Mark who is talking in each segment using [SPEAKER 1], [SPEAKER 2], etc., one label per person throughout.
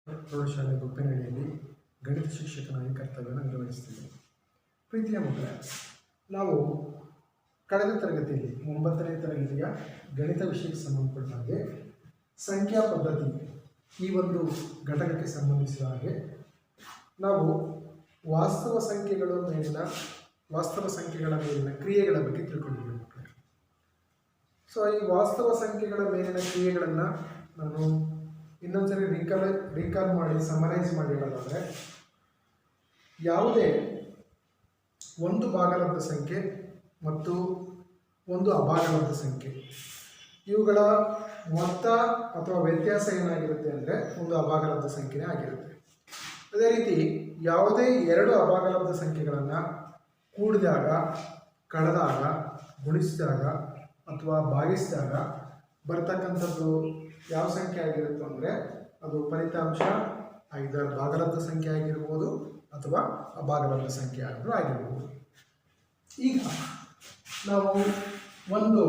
[SPEAKER 1] ಪ್ರೌಢಶಾಲೆ ಗುಪ್ಪೇನಹಳ್ಳಿಯಲ್ಲಿ ಗಣಿತ ಶಿಕ್ಷಕನಾಗಿ ಕರ್ತವ್ಯವನ್ನು ನಿರ್ವಹಿಸ್ತಿದ್ದೆ. ಪ್ರೀತಿಯ ಮಕ್ಕಳೇ, ನಾವು ಕಳೆದ ತರಗತಿಯಲ್ಲಿ 9ನೇ ತರಗತಿಯ ಗಣಿತ ವಿಷಯಕ್ಕೆ ಸಂಬಂಧಪಟ್ಟ ಹಾಗೆ ಸಂಖ್ಯಾ ಪದ್ಧತಿ ಈ ಒಂದು ಘಟಕಕ್ಕೆ ಸಂಬಂಧಿಸಿದ ಹಾಗೆ ನಾವು ವಾಸ್ತವ ಸಂಖ್ಯೆಗಳ ಮೇಲಿನ ಕ್ರಿಯೆಗಳ ಬಗ್ಗೆ ತಿಳ್ಕೊಂಡಿದ್ದೀವಿ ಮಕ್ಕಳೇ. ಸೊ ಈ ವಾಸ್ತವ ಸಂಖ್ಯೆಗಳ ಮೇಲಿನ ಕ್ರಿಯೆಗಳನ್ನು ನಾನು ಇನ್ನೊಂದ್ಸರಿ ರೀಕಾಲ್ ಮಾಡಿ ಸಮರೈಸ್ ಮಾಡಿ ಹೇಳೋದಾದರೆ, ಯಾವುದೇ ಒಂದು ಭಾಗಲಬ್ಧ ಸಂಖ್ಯೆ ಮತ್ತು ಒಂದು ಅಭಾಗಲಬ್ಧ ಸಂಖ್ಯೆ ಇವುಗಳ ಮೊತ್ತ ಅಥವಾ ವ್ಯತ್ಯಾಸ ಏನಾಗಿರುತ್ತೆ ಅಂದರೆ ಒಂದು ಅಭಾಗಲಬ್ಧ ಸಂಖ್ಯೆನೇ ಆಗಿರುತ್ತೆ. ಅದೇ ರೀತಿ ಯಾವುದೇ ಎರಡು ಅಭಾಗಲಬ್ಧ ಸಂಖ್ಯೆಗಳನ್ನು ಕೂಡಿದಾಗ, ಕಳೆದಾಗ, ಗುಣಿಸಿದಾಗ ಅಥವಾ ಭಾಗಿಸಿದಾಗ ಬರ್ತಕ್ಕಂಥದ್ದು ಯಾವ ಸಂಖ್ಯೆ ಆಗಿರುತ್ತೆ ಅಂದರೆ ಅದು ಫಲಿತಾಂಶ ಐದರ ಭಾಗಲಬ್ಧ ಸಂಖ್ಯೆ ಆಗಿರ್ಬೋದು ಅಥವಾ ಅಭಾಗಲಬ್ಧ ಸಂಖ್ಯೆ ಆದರೂ ಆಗಿರ್ಬೋದು. ಈಗ ನಾವು ಒಂದು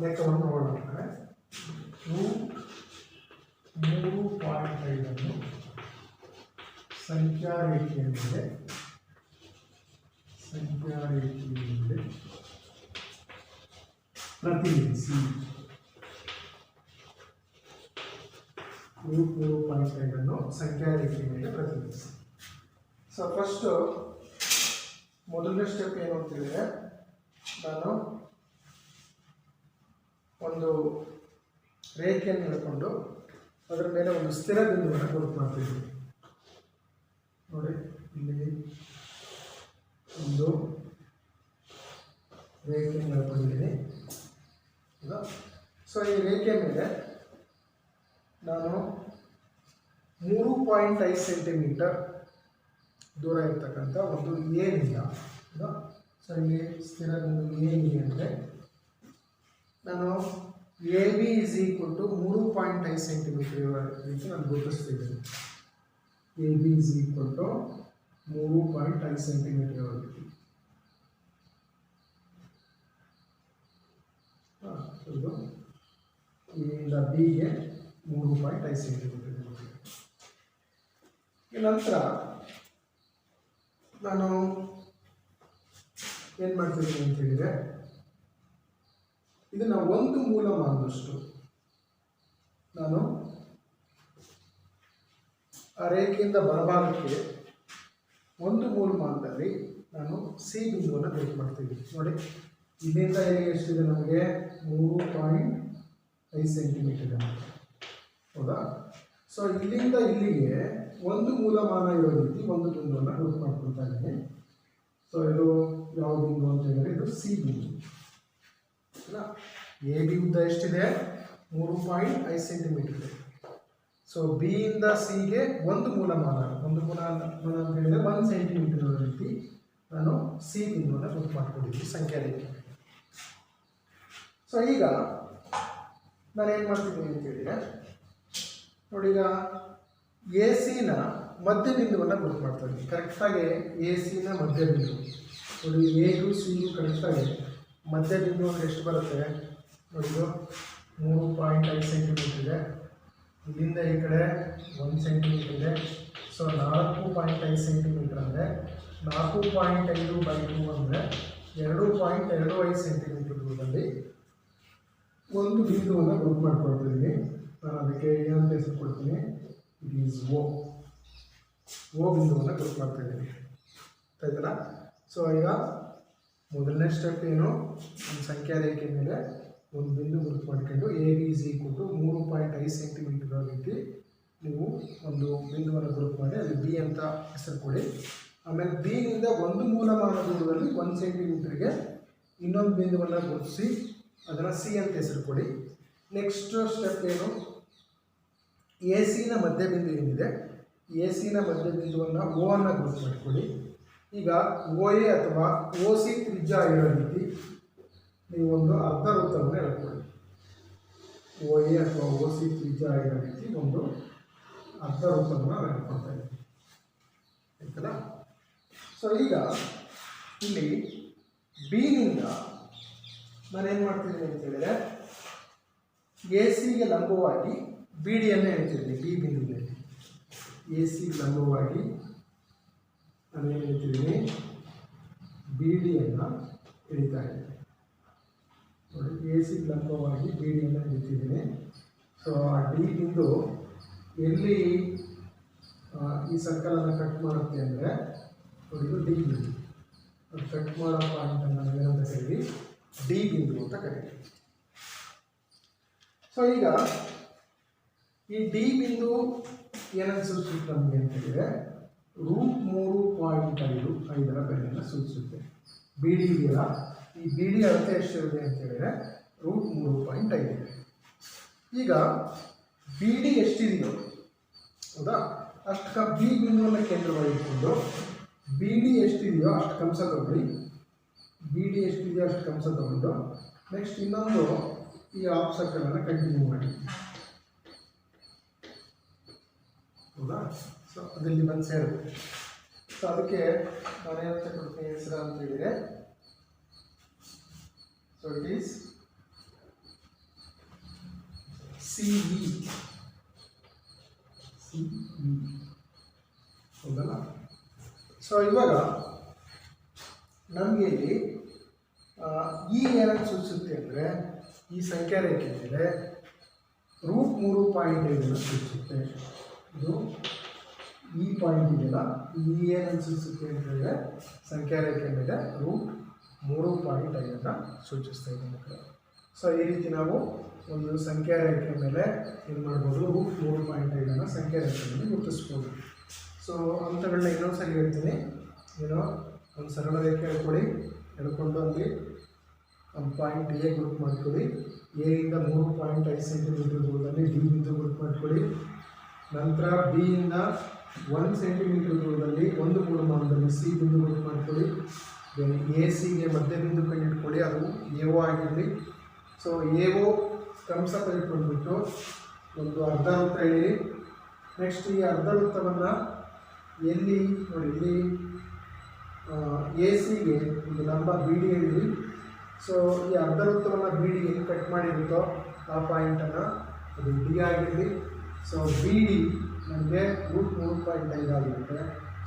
[SPEAKER 1] ಲೆಕ್ಕವನ್ನು ನೋಡೋಣ. 3.5 ಸಂಖ್ಯಾ ರೇಖೆಯ ಮೇಲೆ ಪ್ರತಿನಿಧಿಸಿ. 3.5 ಸಂಖ್ಯಾ ರೇಖೆಯ ಮೇಲೆ ಪ್ರತಿನಿಧಿಸಿ. ಸೊ ಫಸ್ಟು ಮೊದಲನೇ ಸ್ಟೆಪ್ ಏನು ಅಂತೇಳಿದರೆ, ನಾನು ಒಂದು ರೇಖೆಯನ್ನು ಹಿಡ್ಕೊಂಡು ಅದರ ಮೇಲೆ ಒಂದು ಸ್ಥಿರ ಬಿಂದುವನ್ನು ಗುರುತು ಮಾಡ್ತಿದ್ದೀನಿ. ನೋಡಿ, ಇಲ್ಲಿ ಒಂದು ರೇಖೆಯನ್ನು ಹಿಡ್ಕೊಂಡಿದ್ದೀನಿ. ಸೊ ಈ ರೇಖೆ ಮೇಲೆ ನಾನು 3.5 ಸೆಂಟಿಮೀಟರ್ ದೂರ ಇರ್ತಕ್ಕಂಥ ಒಂದು ಏನಿಲ್ಲ. ಸೊ ಇಲ್ಲಿ ಸ್ಥಿರ ಬಿಂದು ಏನಿ ಅಂದರೆ ನಾನು AB = 3.5 ಸೆಂಟಿಮೀಟರ್ ರೀತಿ ನಾನು ಗುರುತಿಸ್ತಿದ್ದೀನಿ. AB = 3.5 ಸೆಂಟಿಮೀಟರ್ ರೀತಿ. ಇದು ಇಲ್ಲಿಂದ ಬಿಗೆ 3.5 ಸೆಂಟಿಮೀಟರ್. ನಂತರ ನಾನು ಏನು ಮಾಡ್ತಿದ್ದೀನಿ ಅಂತ ಹೇಳಿದರೆ, ಇದನ್ನು ಒಂದು ಮೂಲಮಾನದಷ್ಟು ನಾನು ಆ ರೇಖೆಯಿಂದ ಬಲಭಾಗಕ್ಕೆ ಒಂದು ಮೂಲಮಾನದಲ್ಲಿ ನಾನು ಸಿ ಬಿಂದುವನ್ನು ಗುರುತು ಮಾಡ್ತೀನಿ. ನೋಡಿ, ಇಲ್ಲಿಂದ ಇಲ್ಲಿಗೆ ಎಷ್ಟಿದೆ ನಮಗೆ 3.5 ಸೆಂಟಿಮೀಟರ್. ಹೌದಾ? ಸೊ ಇಲ್ಲಿಂದ ಇಲ್ಲಿಗೆ ಒಂದು ಮೂಲಮಾನ ಇರೋ ರೀತಿ ಒಂದು ಬಿಂದುವನ್ನು ಗುರುತು ಮಾಡ್ಕೊಳ್ತಾ ಇದ್ದೀನಿ. ಸೊ ಇದು ಯಾವ ಬಿಂದು ಅಂತ ಹೇಳಿದರೆ ಇದು ಸಿ ಬಿಂದು. ಎ ಬಿ ಉದ್ದ ಎಷ್ಟಿದೆ? 3.5 ಸೆಂಟಿಮೀಟರ್ ಇದೆ. ಸೊ ಬಿ ಇಂದ ಸಿಗೆ ಒಂದು ಮೂಲಮಾನ ಅಂತ ಹೇಳಿದರೆ 1 ಸೆಂಟಿಮೀಟರ್ ರೀತಿ ನಾನು ಸಿ ಬಿಂದುವನ್ನು ಗುರುತು ಮಾಡ್ಕೊಂಡಿದ್ದೀನಿ ಸಂಖ್ಯಾ ರೇಖೆ. ಸೊ ಈಗ ನಾನೇನು ಮಾಡ್ತಿದ್ದೀನಿ ಅಂತ ಹೇಳಿದರೆ, ನೋಡಿ, ಈಗ ಎ ಸಿನ ಮಧ್ಯ ಬಿಂದುವನ್ನು ಗುರುತು ಮಾಡ್ತಾ ಇದ್ದೀನಿ. ಕರೆಕ್ಟಾಗಿ ಎ ಸಿನ ಮಧ್ಯ ಬಿಂದು ನೋಡಿ, ಎಗೂ ಸಿಗೂ ಕರೆಕ್ಟಾಗಿ ಮಧ್ಯ ಬಿಂದು ಅಂದರೆ ಎಷ್ಟು ಬರುತ್ತೆ ನೋಡಿ, ಇದು 3.5 ಸೆಂಟಿಮೀಟರ್ ಇದೆ. ಇಲ್ಲಿಂದ ಈ ಕಡೆ 1 ಸೆಂಟಿಮೀಟರ್ ಇದೆ. ಸೊ 4.5 ಸೆಂಟಿಮೀಟರ್ ಅಂದರೆ 4.5/2 ಅಂದರೆ 2.25 ಸೆಂಟಿಮೀಟರ್ ದೂರದಲ್ಲಿ ಒಂದು ಬಿಂದುವನ್ನು ಗುರುತು ಮಾಡ್ಕೊಳ್ತಿದ್ದೀನಿ. ನಾನು ಅದಕ್ಕೆ ಏನಂತ ಹೆಸರು ಕೊಡ್ತೀನಿ, ಇಟ್ ಈಸ್ ಓ ಬಿಂದುವನ್ನು ಗುರುತು ಮಾಡ್ತಾಯಿದ್ದೀನಿ. ಆಯ್ತಲ್ಲ? ಸೊ ಈಗ ಮೊದಲನೇ ಸ್ಟೆಪ್ ಏನು, ಒಂದು ಸಂಖ್ಯಾ ರೇಖೆ ಮೇಲೆ ಒಂದು ಬಿಂದು ಗುರುತು ಮಾಡ್ಕೊಂಡು AB = 3.5 ಸೆಂಟಿಮೀಟರ್ ರೀತಿ ನೀವು ಒಂದು ಬಿಂದುವನ್ನು ಗುರುತು ಮಾಡಿ ಅಲ್ಲಿ ಬಿ ಅಂತ ಹೆಸರು ಕೊಡಿ. ಆಮೇಲೆ ಬಿನಿಂದ ಒಂದು ಮೂಲಮಾನ ದೂರದಲ್ಲಿ 1 ಸೆಂಟಿಮೀಟರ್ಗೆ ಇನ್ನೊಂದು ಬಿಂದುವನ್ನು ಗುರುತಿಸಿ ಅದನ್ನು ಸಿ ಅಂತ ಹೆಸರು ಕೊಡಿ. ನೆಕ್ಸ್ಟ್ ಸ್ಟೆಪ್ ಏನು, ಎ ಸಿನ ಮಧ್ಯಬಿಂದು ಏನಿದೆ, ಎ ಸಿನ ಮಧ್ಯಬಿಂದುವನ್ನು ಓ ಅನ್ನು ಗುರುತು ಮಾಡಿಕೊಡಿ. ಈಗ ಓ ಎ ಅಥವಾ ಓ ಸಿ ತ್ರಿಜ್ಯ ಇರೋ ರೀತಿ ನೀವು ಒಂದು ಅರ್ಧ ವೃತ್ತವನ್ನು ಎಳ್ಕೊಳ್ಳಿ. ಓ ಎ ಅಥವಾ ಓ ಸಿ ತ್ರಿಜ್ಯ ಇರೋ ರೀತಿ ಒಂದು ಅರ್ಧ ವೃತ್ತವನ್ನು ಎಳ್ಕೊಳ್ತಾ ಇದ್ದೀವಿ. ಆಯ್ತಲ್ಲ? ಸೊ ಈಗ ಇಲ್ಲಿ ಬಿನಿಂದ ನಾನೇನು ಮಾಡ್ತಿದ್ದೀನಿ ಅಂತ ಹೇಳಿದರೆ, ಎ ಸಿಗೆ ಲಂಬವಾಗಿ ಬಿ ಡಿಯನ್ನು ಎಣಿತಿದ್ದೀನಿ ಬಿ ಬಿಂದುವಿನಲ್ಲಿ. ಎ ಸಿ ಲಂಬವಾಗಿ ನಾನೇನು ಹೇಳ್ತಿದ್ದೀನಿ, ಬಿ ಡಿಯನ್ನು ಹಿಡಿತಾ ಇದ್ದೀನಿ. ನೋಡಿ, ಎ ಸಿ ಲಂಬವಾಗಿ ಬಿ ಡಿಯನ್ನು ಹಿಡಿತಿದ್ದೀನಿ. ಸೊ ಆ ಡಿ ಬಿಂದು ಎಲ್ಲಿ ಈ ಸರ್ಕಲನ್ನು ಕಟ್ ಮಾಡುತ್ತೆ ಅಂದರೆ ನೋಡಿ, ಇದು ಡಿ ಬಿಂದು. ಅದು ಕಟ್ ಮಾಡೋ ಪಾಯಿಂಟನ್ನು ನಾವೇನಂತ ಕರೀರಿ, ಡಿ ಬಿಂದು ಅಂತ ಕರೀರಿ. ಸೊ ಈಗ ಈ ಡಿ ಬಿಂದು ಏನನ್ನು ಸೂಚಿಸುತ್ತೆ ನಮಗೆ ಅಂತ ಹೇಳಿದರೆ √3.5 ಬೆಲೆಯನ್ನು ಸೂಚಿಸುತ್ತೆ. ಬಿ ಡಿ ಇದೆಯಲ್ಲ, ಈ ಬಿ ಡಿ ಅಳತೆ ಎಷ್ಟಿರುತ್ತೆ ಅಂತ ಹೇಳಿದರೆ √3.5 ಇದೆ. ಈಗ ಬಿ ಡಿ ಎಷ್ಟಿದೆಯೋ ಹೌದಾ, ಅಷ್ಟು ಬಿ ಬಿಂದುವನ್ನು ಕೇಂದ್ರವಾಗಿಟ್ಕೊಂಡು ಬಿ ಡಿ ಎಷ್ಟಿದೆಯೋ ಅಷ್ಟು ಕಂಸ ತಗೊಳ್ಳಿ. ಬಿ ಡಿ ಎಷ್ಟಿದೆಯೋ ಅಷ್ಟು ಕಂಸ ತಗೊಂಡು ನೆಕ್ಸ್ಟ್ ಇನ್ನೊಂದು ಈ ಆಫ್ ಸರ್ಕಲನ್ನು ಕಂಟಿನ್ಯೂ ಮಾಡಿ. ಹೌದಾ, ಸೊ ಅದರಲ್ಲಿ ಬಂದು ಸೇರುತ್ತೆ. ಸೊ ಅದಕ್ಕೆ ನಾನೇನಂತ ಕೊಡ್ತೀನಿ ಹೆಸರು ಅಂತ ಹೇಳಿದರೆ, so it is C V. ಹೌದಲ್ಲ. ಸೊ ಇವಾಗ ನಮಗೆ ಇಲ್ಲಿ ಈ ಏನನ್ನು ಸೂಚಿಸುತ್ತೆ ಅಂದರೆ, ಈ ಸಂಖ್ಯಾ ರೇಖೆ ಮೇಲೆ √3.5 ಸೂಚಿಸುತ್ತೆ. ಇದು ಈ ಪಾಯಿಂಟ್ ಇದೆಯಲ್ಲ, ಈ ಏನನ್ನು ಸೂಚಿಸುತ್ತೆ ಅಂತ ಹೇಳಿದ್ರೆ ಸಂಖ್ಯಾ ರೇಖೆ ಮೇಲೆ √3.5 ಸೂಚಿಸ್ತಾ ಇದೆ ಮಕ್ಕಳು. ಸೊ ಈ ರೀತಿ ನಾವು ಒಂದು ಸಂಖ್ಯಾ ರೇಖೆ ಮೇಲೆ ಏನು ಮಾಡ್ಬೋದು, √3.5 ಸಂಖ್ಯಾ ರೇಖೆ ಮೇಲೆ ಗುರುತಿಸ್ಬೋದು. ಸೊ ಹಂತಗಳನ್ನ ಇನ್ನೊಂದು ಸರಿ ಹೇಳ್ತೀನಿ. ಏನೋ ಒಂದು ಸರಳ ರೇಖೆ ಹೇಳ್ಕೊಳ್ಳಿ, ಹೇಳ್ಕೊಂಡು ಅಲ್ಲಿ ಒಂದು ಪಾಯಿಂಟ್ ಎ ಗ್ರೂಪ್ ಮಾಡ್ಕೊಳ್ಳಿ. ಎ ಇಂದ 3.5 ಸೆಂಟಿಮೀಟರ್ ದೂರದಲ್ಲಿ ಡಿ ಬಿಂದು ಗ್ರೂಪ್ ಮಾಡ್ಕೊಳ್ಳಿ. ನಂತರ ಬಿ ಇಂದ 1 ಸೆಂಟಿಮೀಟರ್ ದೂರದಲ್ಲಿ 1 ಮೂಲಮಾನದಲ್ಲಿ ಸಿ ಬಿಂದು ಗ್ರೂಪ್ ಮಾಡ್ಕೊಳ್ಳಿ. ಎ ಸಿಗೆ ಮಧ್ಯ ಬಿಂದು ಕಂಡಿಟ್ಕೊಳ್ಳಿ, ಅದು ಎ ಒ ಆಗಿರಲಿ. ಸೊ ಎ ಒ ಕಂಸ ತೆಗೆದುಕೊಂಡ್ಬಿಟ್ಟು ಒಂದು ಅರ್ಧ ವೃತ್ತ ಎಳೀರಿ. ನೆಕ್ಸ್ಟ್ ಈ ಅರ್ಧ ವೃತ್ತವನ್ನು ಎಲ್ಲಿ ನೋಡಿ, ಇಲ್ಲಿ ಎ ಸಿಗೆ ಒಂದು ಲಂಬ ಬಿ ಡಿ ಎಳೀರಿ. ಸೊ ಈ ಅರ್ಧ ವೃತ್ತವನ್ನು ಬಿ ಡಿ ಎಲ್ಲಿ ಕಟ್ ಮಾಡಿರುತ್ತೋ ಆ ಪಾಯಿಂಟನ್ನು ಅದು ಡಿ ಆಗಿರಲಿ. ಸೊ ಬಿ ಡಿ ನಮಗೆ √3.5 ಆಗಿರುತ್ತೆ.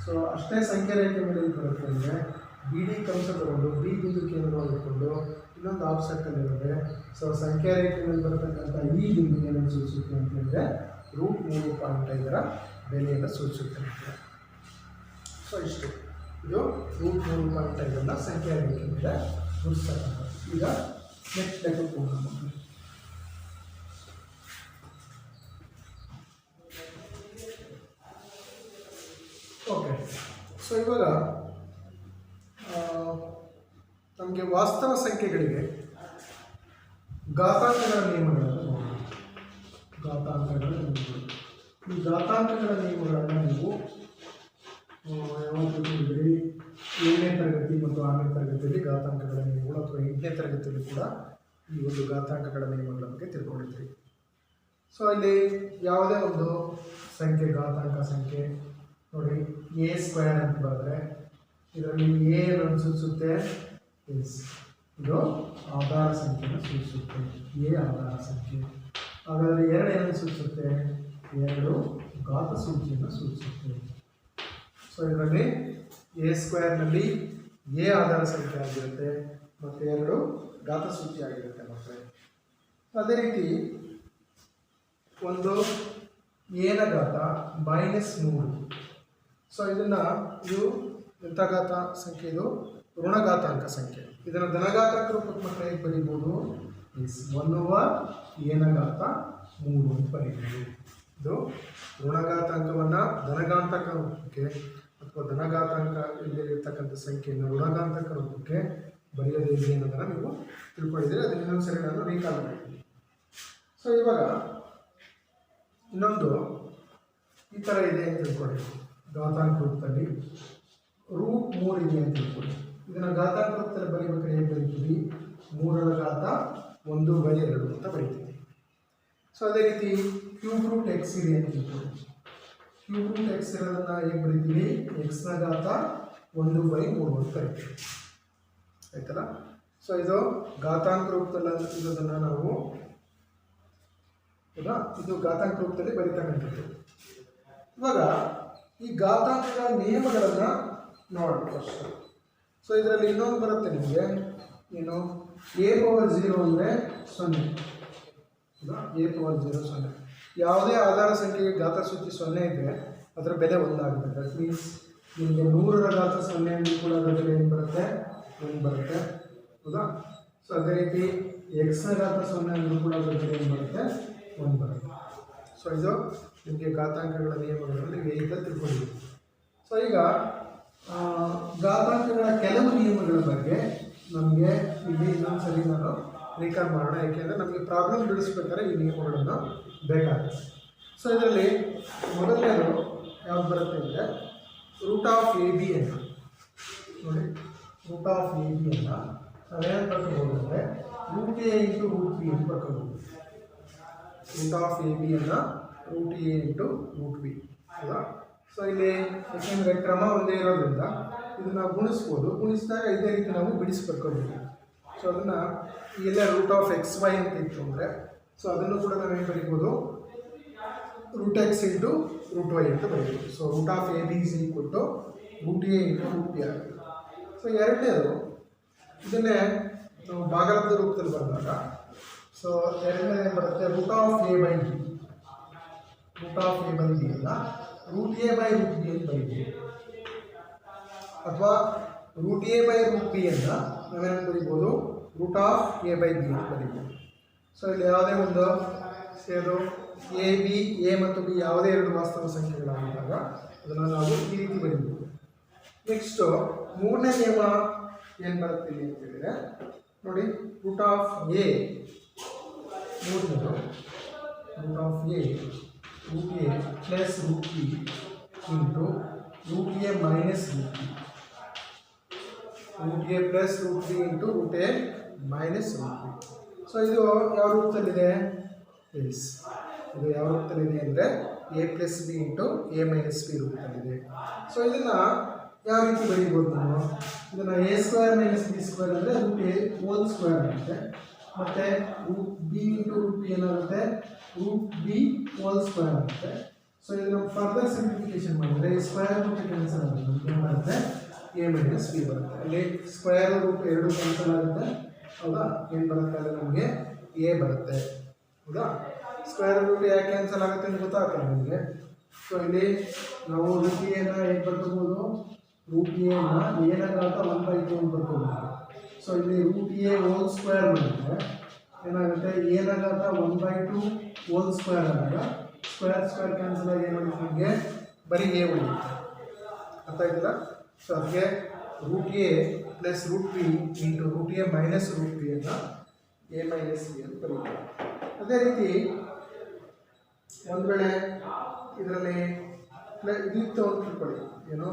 [SPEAKER 1] ಸೊ ಅಷ್ಟೇ ಸಂಖ್ಯೆ ರೇಖೆ ಮೇಲೆ ಬರುತ್ತೆ ಅಂದರೆ ಬಿ ಡಿ ಕಂಸ ತಗೊಂಡು ಬಿ ಬಿಂದು ಕೇಂದ್ರವಾಗಿಟ್ಕೊಂಡು ಇನ್ನೊಂದು ಆಫ್ ಸರ್ಕಲ್ ಇರುತ್ತೆ. ಸೊ ಸಂಖ್ಯಾ ರೇಖೆ ಮೇಲೆ ಬರತಕ್ಕಂಥ ಈ ಬಿಂದು ಏನನ್ನು ಸೂಚಿಸುತ್ತೆ ಅಂತ ಹೇಳಿದ್ರೆ √3.5 ಬೆಲೆಯನ್ನು ಸೂಚಿಸುತ್ತೆ. ಸೊ ಇಷ್ಟು, ಇದು √3.5 ಸಂಖ್ಯಾ ರೇಖೆ ಮೇಲೆ ಗುರುತಿಸ್ತಕ್ಕಂಥ. ಈಗ ನೆಕ್ಸ್ಟ್ ಲೆಕ್ಕಕ್ಕೆ ಹೋಗೋಣ. ಓಕೆ, ಸೊ ಇವಾಗ ನಮಗೆ ವಾಸ್ತವ ಸಂಖ್ಯೆಗಳಿಗೆ ಘಾತಾಂಕಗಳ ನಿಯಮಗಳನ್ನು ನೋಡೋಣ. ಘಾತಾಂಕಗಳ ನಿಯಮಗಳು, ಈ ಘಾತಾಂಕಗಳ ನಿಯಮಗಳನ್ನು ನೀವು ಯಾವಾಗ ತಿಳಿದಿರಿ, 7ನೇ ತರಗತಿ ಮತ್ತು 6ನೇ ತರಗತಿಯಲ್ಲಿ ಘಾತಾಂಕಗಳ ನಿಯಮಗಳು, ಅಥವಾ 8ನೇ ತರಗತಿಯಲ್ಲಿ ಕೂಡ ಈ ಒಂದು ಘಾತಾಂಕಗಳ ನಿಯಮಗಳ ಬಗ್ಗೆ ತಿಳ್ಕೊಂಡಿದ್ರಿ. ಸೊ ಇಲ್ಲಿ ಯಾವುದೇ ಒಂದು ಸಂಖ್ಯೆ ಘಾತಾಂಕ ಸಂಖ್ಯೆ ನೋಡಿ, a² ಅಂತ ಬರೆದ್ರೆ ಇದರಲ್ಲಿ ಎ ಅನ್ನು ಸೂಚಿಸುತ್ತೆ, ಇದು ಆಧಾರ ಸಂಖ್ಯೆಯನ್ನು ಸೂಚಿಸುತ್ತೆ, ಎ ಆಧಾರ ಸಂಖ್ಯೆ. ಹಾಗಾದರೆ 2 ಏನನ್ನು ಸೂಚಿಸುತ್ತೆ, 2 ಘಾತ ಸೂಚಿಯನ್ನು ಸೂಚಿಸುತ್ತೆ. ಸೊ ಇದರಲ್ಲಿ a²ನಲ್ಲಿ ಎ ಆಧಾರ ಸಂಖ್ಯೆ ಆಗಿರುತ್ತೆ ಮತ್ತು 2 ಘಾತ ಸೂಚಿ ಆಗಿರುತ್ತೆ ಮಕ್ಕಳೇ. ಅದೇ ರೀತಿ ಒಂದು ಎನ ಘಾತ -3. ಸೊ ಇದು ಎಂಥ ಘಾತ ಸಂಖ್ಯೆ, ಇದು ಋಣಘಾತಾಂಕ ಸಂಖ್ಯೆ. ಇದನ್ನು ಧನಘಾತಾಂಕ ರೂಪಕ್ಕೆ ಮಕ್ಕಳು ಹೇಗೆ ಬರೀಬೋದು, 1/3 ಅಂತ ಬರೀಬೋದು. ಇದು ಋಣಘಾತಾಂಕವನ್ನು ಧನಘಾತಾಂಕ ರೂಪಕ್ಕೆ ಅಥವಾ ಧನಘಾತಾಂಕ ಇಲ್ಲಿರ್ತಕ್ಕಂಥ ಸಂಖ್ಯೆಯನ್ನು ಋಣಘಾತಾಂಕ ರೂಪಕ್ಕೆ ಬರೆಯೋದು ಹೇಗೆ ಅನ್ನೋದನ್ನು ನೀವು ತಿಳ್ಕೊಂಡಿದ್ದೀರಿ. ಅದನ್ನ ಇನ್ನೊಂದು ಸರಿ ನಾನು ರೀಕಾಲ್ ಮಾಡ್ತೀನಿ. ಸೊ ಇವಾಗ ಇನ್ನೊಂದು ಈ ಥರ ಇದೆ ಅಂತ ತಿಳ್ಕೊಳ್ಳಿ. ಘಾತಾಂಕ ರೂಪದಲ್ಲಿ √3 ಇದೆ ಅಂತ ತಿಳ್ಕೊಳ್ಳಿ. ಇದನ್ನು ಘಾತಾಂಕ ರೂಪದಲ್ಲಿ ಬರೀಬೇಕಾದ್ರೆ ಹೇಗೆ ಬರೀತೀವಿ, 3ರ ಘಾತ 1/2 ಅಂತ ಬರೀತೀವಿ. ಸೊ ಅದೇ ರೀತಿ √x ಇದೆ ಅಂತ ತಿಳ್ಕೊಳ್ಳಿ. √x ಇರೋದನ್ನು ಹೇಗೆ ಬರೀತೀವಿ, x ನ ಘಾತ 1/3 ಅಂತ ಬರೀತೀವಿ. ಆಯ್ತಲ್ಲ. ಸೊ ಇದು ಘಾತಾಂಕ ರೂಪದಲ್ಲಿ ಇರೋದನ್ನು ನಾವು ಹೌದಾ, ಇದು ಘಾತಾಂಕ ರೂಪದಲ್ಲಿ ಬರೀತಕ್ಕಂಥದ್ದು. ಇವಾಗ ಈ ಘಾತಾಂಕಗಳ ನಿಯಮಗಳನ್ನು ನೋಡೋಣ ಫಸ್ಟ್. ಸೊ ಇದರಲ್ಲಿ ಇನ್ನೊಂದು ಬರುತ್ತೆ ನಿಮಗೆ, ಏನು a/0 ಅಂದರೆ 0. a/0 0. ಯಾವುದೇ ಆಧಾರ ಸಂಖ್ಯೆಗೆ ಘಾತ ಸೂಚಿ 0 ಇದ್ದರೆ ಅದರ ಬೆಲೆ 1 ಆಗುತ್ತೆ. ದಟ್ ಮೀನ್ಸ್ ನಿಮಗೆ 100ರ ಘಾತ 0 ಅಂದರೂ ಕೂಡ ಅದರ ಬೆಲೆ ಏನು ಬರುತ್ತೆ, 1 ಬರುತ್ತೆ. ಹೌದಾ? ಸೊ ಅದೇ ರೀತಿ x ನ ಘಾತ 0 ಅಂದರೂ ಕೂಡ ಅದರ ಬೆಲೆ ಏನು ಬರುತ್ತೆ, 1 ಬರುತ್ತೆ. ಸೊ ಇದು ನಿಮಗೆ ಘಾತಾಂಕಗಳ ನಿಯಮಗಳಲ್ಲಿ ಬೇಗ ತಿಳ್ಕೊಂಡಿದ್ದೀವಿ. ಸೊ ಈಗ ಘಾತಾಂಕಗಳ ಕೆಲವು ನಿಯಮಗಳ ಬಗ್ಗೆ ನಮಗೆ ಇಲ್ಲಿ ಇನ್ನೊಂದು ಸರಿ ನಾನು ರೀಕಾಲ್ ಮಾಡೋಣ, ಏಕೆಂದರೆ ನಮಗೆ ಪ್ರಾಬ್ಲಮ್ ಬಿಡಿಸ್ಬೇಕಾದ್ರೆ ಈ ನಿಯಮಗಳನ್ನು ಬೇಕಾಗುತ್ತೆ. ಸೊ ಇದರಲ್ಲಿ ಮೊದಲನೇದು ಯಾವ್ದು ಬರುತ್ತೆ ಅಂದರೆ ರೂಟ್ ಆಫ್ AB ಅಂತ ನೋಡಿ. ರೂಟ್ ಆಫ್ AB ಅನ್ನು ನಾವೇನು ಬರ್ಕೋಬೋದು ಅಂದರೆ √A × √B ಅಂತ ಬರ್ಕೋಬೋದು. ರೂಟ್ ಆಫ್ AB ಅನ್ನು √A × √B. ಅಲ್ವಾ? ಸೊ ಇಲ್ಲಿ ಯಾಕೆಂದರೆ ಕ್ರಮ ಒಂದೇ ಇರೋದ್ರಿಂದ ಇದನ್ನು ನಾವು ಗುಣಿಸ್ಬೋದು. ಗುಣಿಸಿದಾಗ ಇದೇ ರೀತಿ ನಾವು ಬಿಡಿಸಿ ಬರ್ಕೋಬೋದು. ಸೊ ಅದನ್ನು ಎಲ್ಲ ರೂಟ್ ಆಫ್ XY ಅಂತ ಇತ್ತು ಅಂದರೆ ಸೊ ಅದನ್ನು ಕೂಡ ನಾವೇನು ಬರೀಬೋದು, √x × √y ಅಂತ ಬರೀಬೋದು. So root of AB = √A × √B ಆಗುತ್ತೆ. ಸೊ ಎರಡನೇದು ಇದನ್ನೇ ನಾವು ಭಾಗಲಬ್ಧ ರೂಪದಲ್ಲಿ ಬಂದಾಗ ಸೊ ಎರಡನೇದು ಏನು ಬರುತ್ತೆ, root of A/B. Root of A/B ಅನ್ನು √A/√B ಅಂತ ಬರೀಬೋದು. ಅಥವಾ √A/√B ಅನ್ನು ನಾವೇನು ಬರೀಬೋದು, ರೂಟ್ ಆಫ್ A/B ಅಂತ ಬರೀಬೋದು. ಸೊ ಇಲ್ಲಿ ಯಾವುದೇ ಒಂದು ಸೇರು AB, A ಮತ್ತು B ಯಾವುದೇ ಎರಡು ವಾಸ್ತವ ಸಂಖ್ಯೆಗಳಾಗಿದ್ದಾಗ ಅದನ್ನು ನಾವು ಈ ರೀತಿ ಬರೀಬೋದು. ನೆಕ್ಸ್ಟು ಮೂರನೇ ನಿಯಮ ಏನು ಬರುತ್ತೆ ಇಲ್ಲಿ ಅಂತ ಹೇಳಿದರೆ ನೋಡಿ, ರೂಟ್ ಆಫ್ A ಮೂರನೇದು root of A √A + √B × √A - √B. √A + √B × √A - √B. So ಇದು ಯಾವ ರೂಪದಲ್ಲಿದೆ, ಇದು ಯಾವ ರೂಪದಲ್ಲಿದೆ ಅಂದರೆ A + B × A - B ರೂಪದಲ್ಲಿದೆ. ಸೊ ಇದನ್ನು ಯಾವ ರೀತಿ ಬರೀಬೋದು ನಾವು, ಇದನ್ನು A² - B² ಅಂದರೆ √A² ಆಗುತ್ತೆ. ಮತ್ತು √B × √B ಏನಾಗುತ್ತೆ, √B² ಆಗುತ್ತೆ. ಸೊ ಇದನ್ನು ಫರ್ದರ್ ಸಿಂಪ್ಲಿಫಿಕೇಶನ್ ಮಾಡಿದರೆ ಸ್ಕ್ವೇರ್ ರೂಟ್ ಕ್ಯಾನ್ಸಲ್ ಆಗುತ್ತೆ, ಏನು ಬರುತ್ತೆ, A - B ಬರುತ್ತೆ. ಅಲ್ಲಿ ಸ್ಕ್ವೇರ್ ರೂಟ್ ಎರಡು ಕ್ಯಾನ್ಸಲ್ ಆಗುತ್ತೆ. ಹೌದಾ? ಏನು ಬರುತ್ತೆ ಅಂದರೆ ನಮಗೆ A ಬರುತ್ತೆ. ಹೌದಾ? ಸ್ಕ್ವೇರ್ ರೂಟ್ ಯಾಕೆ ಕ್ಯಾನ್ಸಲ್ ಆಗುತ್ತೆ ಅಂತ ಗೊತ್ತಾಗ್ತದೆ ನಿಮಗೆ. ಸೊ ಇಲ್ಲಿ ನಾವು √A ಹೇಗೆ ಬರ್ಕೋಬೋದು, √A ನ ಘಾತ 1/2 ಅಂತ ಬರ್ಕೋಬೋದು. ಸೊ ಇಲ್ಲಿ √A² ಮಾಡಿದ್ರೆ ಏನಾಗುತ್ತೆ, A ನ ಘಾತ 1/2² ಆದಾಗ ಸ್ಕ್ವೇರ್ ಕ್ಯಾನ್ಸಲ್ ಆಗಿ ಏನಾಗುತ್ತೆ, ನಮಗೆ ಬರೀ A ಉಳಿಯುತ್ತೆ. ಅರ್ಥ ಆಯ್ತಲ್ಲ? ಸೊ ಅದಕ್ಕೆ √A + √B × √A - √B ಅನ್ನು A - B ಅಂತ ಬರೀತಾರೆ. ಅದೇ ರೀತಿ ಒಂದು ವೇಳೆ ಇದರಲ್ಲಿ ಇದು ಇತ್ತು ಅಂತ ತಿಳ್ಕೊಳ್ಳಿ, ಏನು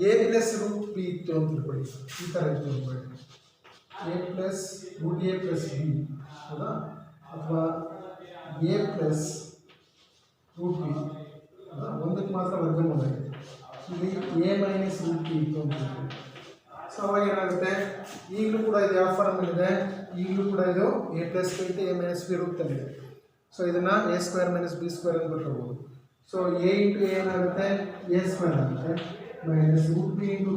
[SPEAKER 1] A + √B ಇತ್ತು ಅಂತ ತಿಳ್ಕೊಳ್ಳಿ, ಈ ಥರ ಇತ್ತು ಅಂದ್ಕೊಳ್ಳಿ, A + √A + B. ಹೌದಾ? ಅಥವಾ A + √B ಒಂದಕ್ಕೆ ಮಾತ್ರ ವರ್ಗಮೂಲ ಇದೆ. ಇಲ್ಲಿ A - √B ಇತ್ತು ಅಂತ ತಿಳ್ಕೊಳ್ಳಿ. ಸೊ ಅವಾಗ ಏನಾಗುತ್ತೆ, ಈಗಲೂ ಕೂಡ ಇದು ಯಾವ ಫಾರ್ಮಲ್ಲಿದೆ, ಈಗಲೂ ಕೂಡ ಇದು A + B × A - B ರೂಪದಲ್ಲಿದೆ. ಸೊ ಇದನ್ನು A² - B² ಅಂತ ಬರ್ಕೋಬೋದು. ಸೊ A × A ಏನಾಗುತ್ತೆ, A² ಆಗುತ್ತೆ, √B ×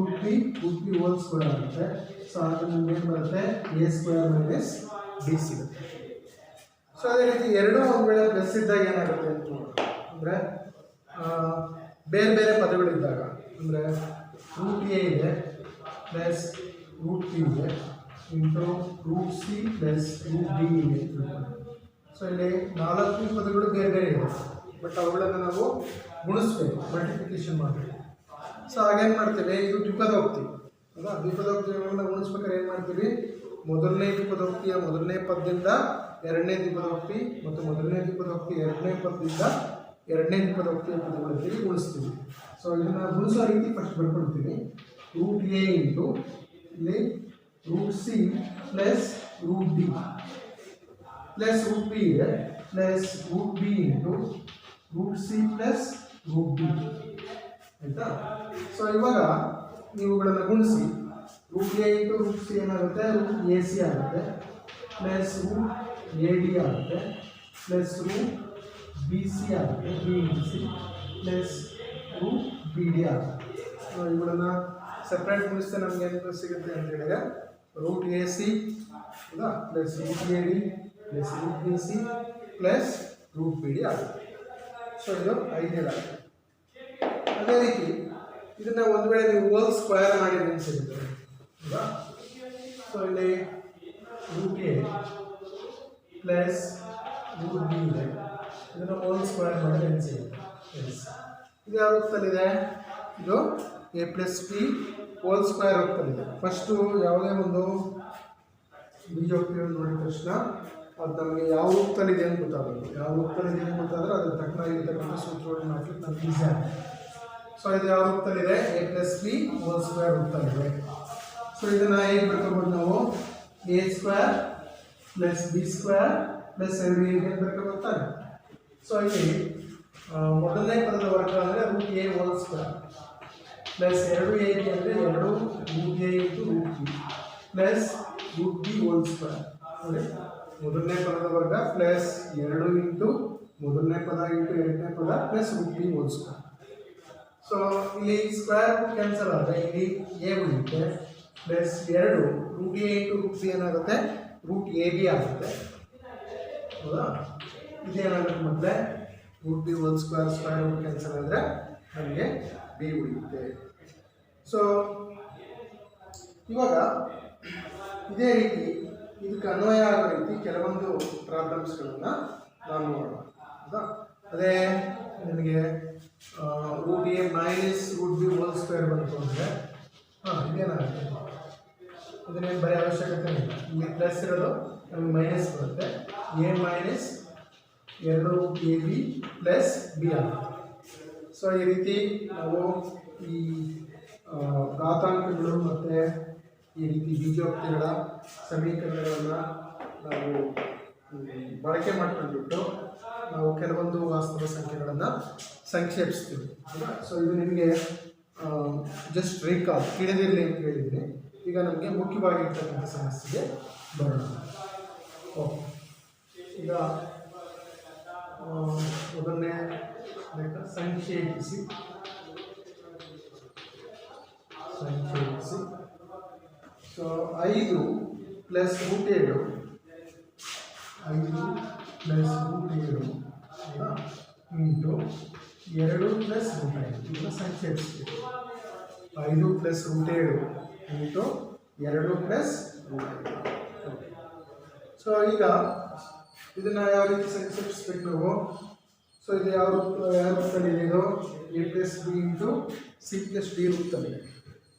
[SPEAKER 1] √B ಆಗುತ್ತೆ. ಸೊ ಅದು ನಮ್ಗೆ ಏನು ಬರುತ್ತೆ, A² - B ಸಿಗುತ್ತೆ. ಸೊ ಅದೇ ರೀತಿ ಎರಡೂ ಒಂದು ವೇಳೆ ಪ್ಲಸ್ ಇದ್ದಾಗ ಏನಾಗುತ್ತೆ ಅಂತ ಅಂದರೆ ಬೇರೆ ಬೇರೆ ಪದಗಳಿದ್ದಾಗ, ಅಂದರೆ √A ಇದೆ ಪ್ಲಸ್ √B ಇದೆ √C + √D ಇದೆ. ಸೊ ಇಲ್ಲಿ 4 ಪದಗಳು ಬೇರೆ ಬೇರೆ ಇದೆ, ಬಟ್ ಅವುಗಳನ್ನು ನಾವು ಗುಣಿಸ್ಬೇಕು, ಮಲ್ಟಿಪ್ಲಿಕೇಶನ್ ಮಾಡಬೇಕು. ಸೊ ಹಾಗೇನು ಮಾಡ್ತೀವಿ, ಇದು ದ್ವಿಪದೋಕ್ತಿ ಅಲ್ಲ, ದ್ವಿಪದೋಕ್ತಿಗಳನ್ನು ಗುಣಿಸ್ಬೇಕಾದ್ರೆ ಏನು ಮಾಡ್ತೀವಿ, ಮೊದಲನೇ ದ್ವಿಪದೋಕ್ತಿಯ ಮೊದಲನೇ ಪದದಿಂದ ಎರಡನೇ ದ್ವಿಪದೋಕ್ತಿ ಮತ್ತು ಮೊದಲನೇ ದ್ವಿಪದೋಕ್ತಿ ಎರಡನೇ ಪದದಿಂದ ಎರಡನೇ ದ್ವಿಪದೋಕ್ತಿಯ ಪದಗಳೊಂದಿಗೆ ಗುಣಿಸ್ತೀವಿ. ಸೊ ಇದನ್ನು ಗುಣಿಸೋ ರೀತಿ ಫಸ್ಟ್ ಬರ್ಕೊಳ್ತೀವಿ, √A ಇಲ್ಲಿ √C + √D + √B ಇದೆ + √B √C + √D ಆಯಿತಾ. ಸೊ ಇವಾಗ ನೀವುಗಳನ್ನು ಗುಣಿಸಿ √A × √C ಏನಾಗುತ್ತೆ, √AC ಆಗುತ್ತೆ + √AD ಆಗುತ್ತೆ + √BC ಆಗುತ್ತೆ, B × C plus root b d ಆಗುತ್ತೆ. ಇವುಗಳನ್ನ ಸಪ್ರೇಟ್ ಗುಣಿಸಿದ್ರೆ ನಮ್ಗೆ ಏನು ಸಿಗುತ್ತೆ ಅಂತ ಹೇಳಿದ್ರೆ root a c plus root a d plus root b c plus root b d ಆಗುತ್ತೆ. ಸೊ ಇದು 5ನೇದಾಗುತ್ತೆ. ಅದೇ ರೀತಿ ಇದನ್ನ ಒಂದು ವೇಳೆ ನೀವು ಹೋಲ್ ಸ್ಕ್ವೇರ್ ಮಾಡಿ ಏನು ಸಿಗುತ್ತೆ ಹೌದಾ. ಸೊ ಇಲ್ಲಿ root a plus root b ಇದೆ, ಇದನ್ನು ಹೋಲ್ ಸ್ಕ್ವೇರ್ ಮಾಡಿದ್ರೆ ಏನು ಸಿಗುತ್ತೆ. ಇದು ಯಾವ ರೂಪದಲ್ಲಿದೆ? ಇದು a plus b whole square ರೂಪದಲ್ಲಿದೆ. ಫಸ್ಟು ಯಾವುದೇ ಒಂದು ಬೀಜೋಕ್ತಿಯನ್ನು ನೋಡಿದ ತಕ್ಷಣ ಅದು ನಮಗೆ ಯಾವ ರೂಪದಲ್ಲಿದೆ ಅಂತ ಗೊತ್ತಾಗಬೇಕು. ಯಾವ ರೂಪದಲ್ಲಿದೆ ಅಂತ ಗೊತ್ತಾದರೆ ಅದ್ರ ತಕ್ಕನಾಗಿರ್ತಕ್ಕಂಥ ಸೂತ್ರವನ್ನು ಮಾಡಲಿಕ್ಕೆ ನಮ್ಗೆ ಈಸಿ ಆಗುತ್ತೆ. ಸೊ ಇದು ಯಾವ ರೂಪದಲ್ಲಿದೆ? A plus b whole square ರೂಪದಲ್ಲಿದೆ. ಸೊ ಇದನ್ನು ಹೇಗೆ ಬರ್ಕೋಬೋದು ನಾವು? A square plus b square plus 2ab ಅಂತ ಬರ್ಕೋಬೋದಾನೆ. ಸೊ ಇಲ್ಲಿ ಮೊದಲನೇ ಪದದ ವರ್ಗ ಅಂದರೆ root a whole square plus 2ab ಅಂದರೆ 2 root a into root b plus root b whole square. ನೋಡಿ, ಮೊದಲನೇ ಪದದ ವರ್ಗ ಪ್ಲಸ್ 2 ಇಂಟು ಮೊದಲನೇ ಪದ ಇಂಟು ಎರಡನೇ ಪದ plus root b whole square. So ಇಲ್ಲಿ ಸ್ಕ್ವೇರ್ ರೂಟ್ ಕ್ಯಾನ್ಸಲ್ ಆದರೆ ಇಲ್ಲಿ ಎ ಉಳಿಯುತ್ತೆ plus 2 root a into root b ಏನಾಗುತ್ತೆ? ರೂಟ್ ಎ ಬಿ ಆಗುತ್ತೆ ಹೌದಾ. ಇದೇನಾಗುತ್ತೆ ಮೊದಲೇ root b whole square square root cancel ಆದರೆ ನಮಗೆ ಬಿ ಉಳಿಯುತ್ತೆ. ಸೊ ಇವಾಗ ಇದೇ ರೀತಿ ಇದಕ್ಕೆ ಅನ್ವಯ ಆಗೋ ರೀತಿ ಕೆಲವೊಂದು ಪ್ರಾಬ್ಲಮ್ಸ್ಗಳನ್ನು ನಾವು ನೋಡೋಣ ಹೌದಾ. ಅದೇ ನಿಮಗೆ root a minus root b whole square ಬಂತು ಅಂದರೆ ಇದೇನಾಗುತ್ತೆ? ಇದನ್ನೇನು ಬರೀ ಅವಶ್ಯಕತೆ ಇಲ್ಲ. ಇಲ್ಲಿ ಪ್ಲಸ್ ಇರೋದು ನಮಗೆ ಮೈನಸ್ ಬರುತ್ತೆ. A minus 2 root a b plus b ಆಗುತ್ತೆ. ಸೊ ಈ ರೀತಿ ನಾವು ಈ ಘಾತಾಂಕಗಳು ಮತ್ತು ಈ ರೀತಿ ಬೀಜೋಕ್ತಿಗಳ ಸಮೀಕರಣಗಳನ್ನು ನಾವು ಬಳಕೆ ಮಾಡ್ಕೊಂಡ್ಬಿಟ್ಟು ನಾವು ಕೆಲವೊಂದು ವಾಸ್ತವ ಸಂಖ್ಯೆಗಳನ್ನು ಸಂಕ್ಷೇಪಿಸ್ತೀವಿ. ಸೊ ಇದು ನಿಮಗೆ ಜಸ್ಟ್ ರೀಕಾಲ್ ತಿಳಿದಿರಲಿ ಅಂತ ಹೇಳಿದ್ದೀನಿ. ಈಗ ನಮಗೆ ಮುಖ್ಯವಾಗಿರ್ತಕ್ಕಂಥ ಸಮಸ್ಯೆಗೆ ಬರೋಣ. ಓಕೆ, ಈಗ ಮೊದಲನೇ ಸಂಕ್ಷೇಪಿಸಿ so 5 plus root 7 5 plus root 7 into 2 plus root 5 ಇದನ್ನು ಸಂಕ್ಷೇಪಿಸ್ತೀವಿ. 5 plus root 7 into 2 plus root 5. So ಈಗ ಇದನ್ನು ಯಾವ ರೀತಿ ಸಂಕ್ಷೇಪಿಸ್ಬೇಕು ನಾವು? ಸೊ ಇದು ಯಾವ ರೂಪದಲ್ಲಿದೆ? ಇದು a plus b into C plus D ರೂಪದಲ್ಲಿದೆ.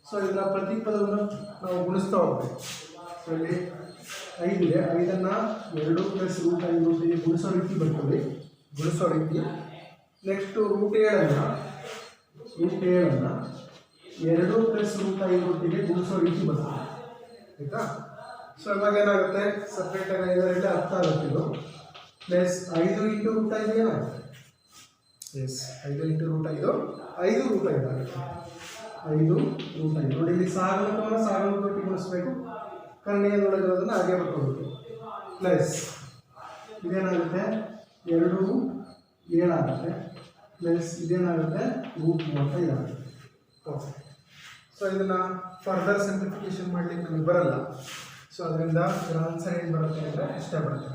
[SPEAKER 1] ಸೊ ಇದರ ಪ್ರತಿ ಪದವನ್ನು ನಾವು ಗುಣಿಸ್ತಾ ಹೋಗ್ಬೇಕು. ಸೊ ಇಲ್ಲಿ 5 ಇದೆ, 5ಅನ್ನು 2 ಪ್ಲಸ್ ರೂಟ್ 5 ರೂಟಿಗೆ ಗುಣಿಸೋ ರೀತಿ ಬರ್ತದೆ, ಗುಣಿಸೋ ರೀತಿ. ನೆಕ್ಸ್ಟು ರೂಟ್ 7ಅನ್ನು 2 ಪ್ಲಸ್ ರೂಟ್ 5 ರೂಟಿಗೆ ಗುಣಿಸೋ ರೀತಿ ಬರ್ತದೆ ಆಯಿತಾ. ಸೊ ಇವಾಗ ಏನಾಗುತ್ತೆ? ಸಪ್ರೇಟಾಗಿ 5ರಲ್ಲಿ ಅರ್ಥ ಆಗುತ್ತೆ. ಇದು ಪ್ಲಸ್ 5 ಇಂಟು ರೂಟ್ 5 ಏನಾಗುತ್ತೆ? ಎಸ್, 5 ಇಂಟು ರೂಟ್ 5 5 ರೂಟ್ 5 ಆಗುತ್ತೆ. 5 ರೂಟ್ 5 ನೋಡಿ, ಇಲ್ಲಿ ಸಾಗಣಕವನ್ನು ಸಾಗಣಕಕ್ಕೆ ಗುಣಿಸ್ಬೇಕು, ಕರ್ಣೀಯದೊಳಗಿರೋದನ್ನು ಹಾಗೆ ಬರ್ಕೋಬೇಕು. ಪ್ಲಸ್ ಇದೇನಾಗುತ್ತೆ? 2 7 ಆಗುತ್ತೆ ಪ್ಲಸ್ ಇದೇನಾಗುತ್ತೆ? ರೂಟ್ 35 ಆಗುತ್ತೆ. ಓಕೆ, ಸೊ ಇದನ್ನು ಫರ್ದರ್ ಸಿಂಪ್ಲಿಫಿಕೇಶನ್ ಮಾಡಲಿಕ್ಕೆ ನಮಗೆ ಬರಲ್ಲ. ಸೊ ಅದರಿಂದ ಇದರ ಆನ್ಸರ್ ಏನು ಬರುತ್ತೆ ಅಂದರೆ ಇಷ್ಟೇ ಬರುತ್ತೆ.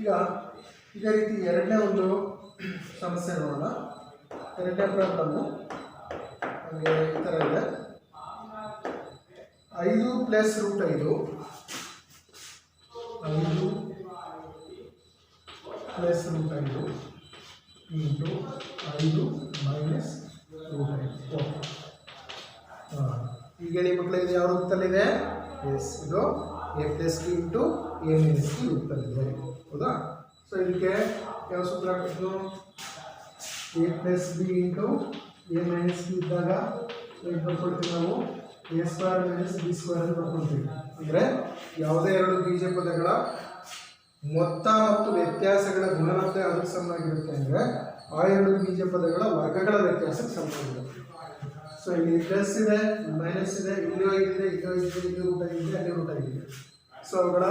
[SPEAKER 1] ಈಗ ಇದೇ ರೀತಿ ಎರಡನೇ ಒಂದು ಸಮಸ್ಯೆ ನೋಡೋಣ. ಎರಡನೇ ಪ್ರಾಬ್ಲಮ್ಮು ನಮಗೆ ಈ ಥರ ಇದೆ. 5 plus root 5 plus root 5 into 5 minus root 5. Okay, ಈಗ ಹೇಳಿ ಮಕ್ಕಳು, ಇದು ಯಾವ ರೂಪದಲ್ಲಿದೆ? ಎಸ್, ಇದು a plus b into a minus b ರೂಪದಲ್ಲಿದೆ ಹೌದಾ. ಸೊ ಇದಕ್ಕೆ ಯಾವ ಸೂತ್ರ ಹಾಕಿದ್ದು? A plus b into a minus b ಇದ್ದಾಗ ಏನು ಬರ್ಕೊಳ್ತೀವಿ ನಾವು? A square minus b square ಅಂತ ಬರ್ಕೊಳ್ತೀವಿ. ಅಂದರೆ ಯಾವುದೇ ಎರಡು ಬೀಜ ಪದಗಳ ಮೊತ್ತ ಮತ್ತು ವ್ಯತ್ಯಾಸಗಳ ಗುಣಲಬ್ಧ ಅದಕ್ಕೆ ಸಮನಾಗಿರುತ್ತೆ ಅಂದರೆ ಆ ಎರಡು ಬೀಜ ಪದಗಳ ವರ್ಗಗಳ ವ್ಯತ್ಯಾಸಕ್ಕೆ ಸಮನಾಗಿರುತ್ತೆ. ಸೊ ಇಲ್ಲಿ ಪ್ಲಸ್ ಇದೆ, ಮೈನಸ್ ಇದೆ, ಇಲ್ಲಿ 5 ಇದೆ, ಇಲ್ಲಿ 5 ಇದೆ, ಇಲ್ಲಿ ರೂಟ್ 5 ಇದೆ, ಅಲ್ಲಿ ರೂಟ್ 5 ಇದೆ. ಸೊ ಅವುಗಳ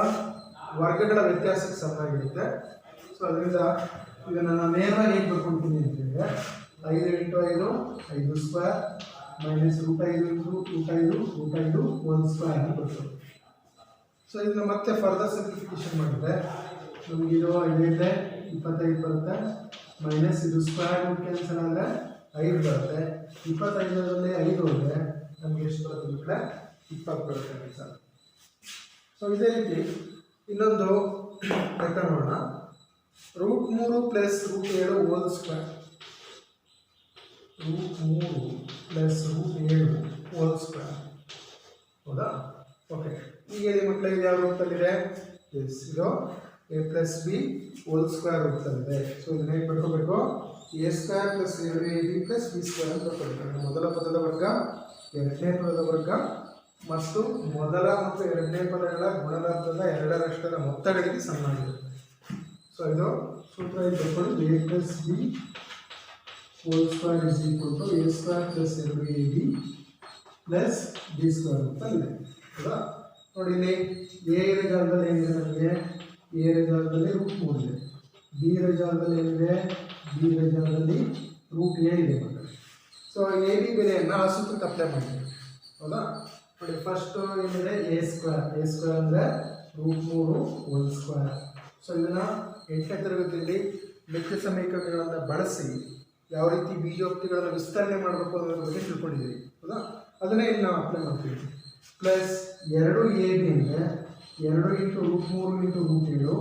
[SPEAKER 1] ವರ್ಗಗಳ ವ್ಯತ್ಯಾಸಕ್ಕೆ ಸಮನಾಗಿರುತ್ತೆ. ಸೊ ಅದರಿಂದ ಇದನ್ನು ನಾನು ನೇರವಾಗಿ ಹೇಗೆ ಬರ್ಕೊಳ್ತೀನಿ ಅಂತ ಹೇಳಿದ್ರೆ ಇದೆ. 5 into 5 5 square minus √5 into √5 1 square ಅಂತ ಬರ್ತದೆ. ಸೊ ಇದನ್ನ ಮತ್ತೆ ಫರ್ದರ್ ಸಿಂಪ್ಲಿಫಿಕೇಶನ್ ಮಾಡಿದ್ರೆ ನಮಗಿರೋ 5 25 ಬರುತ್ತೆ, ಮೈನಸ್ ಇದು ಸ್ಕ್ವೇರ್ ರೂಟ್ ಕ್ಯಾನ್ಸಲ್ ಆದರೆ 5 ಬರುತ್ತೆ. 25ರಲ್ಲಿ 5 ಹೋದರೆ ನಮಗೆ ಎಷ್ಟು ಬರುತ್ತೆ ಮಕ್ಕಳೇ? 20 ಬರುತ್ತೆ ಆನ್ಸರ್. ಸೊ ಇದೇ ರೀತಿ ಇನ್ನೊಂದು ಲೆಕ್ಕ ನೋಡೋಣ. √3 plus √7 whole square, √3 plus √7 whole square. ಹೌದಾ? ಓಕೆ, ಈಗ ಹೇಳಿ ಮಕ್ಕಳೇ, ಇದು ಯಾವ ರೂಪದಲ್ಲಿದೆ? ಎಸ್, ಇದು a plus b whole square ರೂಪದಲ್ಲಿದೆ. ಸೊ ಇದನ್ನ ಹೇಗೆ ಬರ್ಕೋಬೇಕು? a square plus 2ab plus b square ಅಂತ ಬರ್ಕೋಬೇಕು. ಮೊದಲ ಪದದ ವರ್ಗ, ಎರಡನೇ ಪದದ ವರ್ಗ ಮತ್ತು ಮೊದಲ ಮತ್ತು ಎರಡನೇ ಪದಗಳ ಗುಣಲಬ್ಧದ ಎರಡರಷ್ಟರ ಮೊತ್ತಗಳಿಗೆ ಸಮನಾಗಿರುತ್ತೆ. ಸೊ ಇದು ಸೂತ್ರ ಇದು ಬರ್ಕೊಂಡು a plus b whole square is equal to a square plus 2ab plus b square ಅಂತ ಇದೆ. ಹೌದಾ? ನೋಡಿ, ಇಲ್ಲಿ ಎ ಇರೋ ಜಾಗದಲ್ಲಿ ಏನಿದೆ ನಮಗೆ? ಎ ಇರೋ ಜಾಗದಲ್ಲಿ √3 ಇದೆ, ಬಿ ಇರೋ ಜಾಗದಲ್ಲಿ ಏನಿದೆ? ಬಿ ಇರೋ ಜಾಗದಲ್ಲಿ √a ಇದೆ ಮಕ್ಕಳು. ಸೊ ಎ ಬಿ ಬೆಲೆಯನ್ನು ಆ ಸೂತ್ರಕ್ಕೆ ಅಪ್ಲೈ ಮಾಡ್ತೀವಿ. ಹೌದಾ? ನೋಡಿ, ಫಸ್ಟು ಏನಿದೆ? ಎ ಸ್ಕ್ವೇರ್ ಅಂದರೆ √3 ಹೋಲ್ ಸ್ಕ್ವೇರ್. ಸೊ ಇದನ್ನು 8ನೇ ತರಗತಿಯಲ್ಲಿ ಲೆಕ್ಕ ಸಮೀಕರಣಗಳನ್ನು ಬಳಸಿ ಯಾವ ರೀತಿ ಬೀಜೋಕ್ತಿಗಳನ್ನು ವಿಸ್ತರಣೆ ಮಾಡಬೇಕು ಅನ್ನೋದ್ರ ಬಗ್ಗೆ ತಿಳ್ಕೊಂಡಿದ್ದೀವಿ. ಹೌದಾ? ಅದನ್ನೇ ಇಲ್ಲಿ ನಾವು ಅಪ್ಲೈ ಮಾಡ್ತೀವಿ. ಪ್ಲಸ್ 2ab ಅಂದರೆ 2 into √3 into √7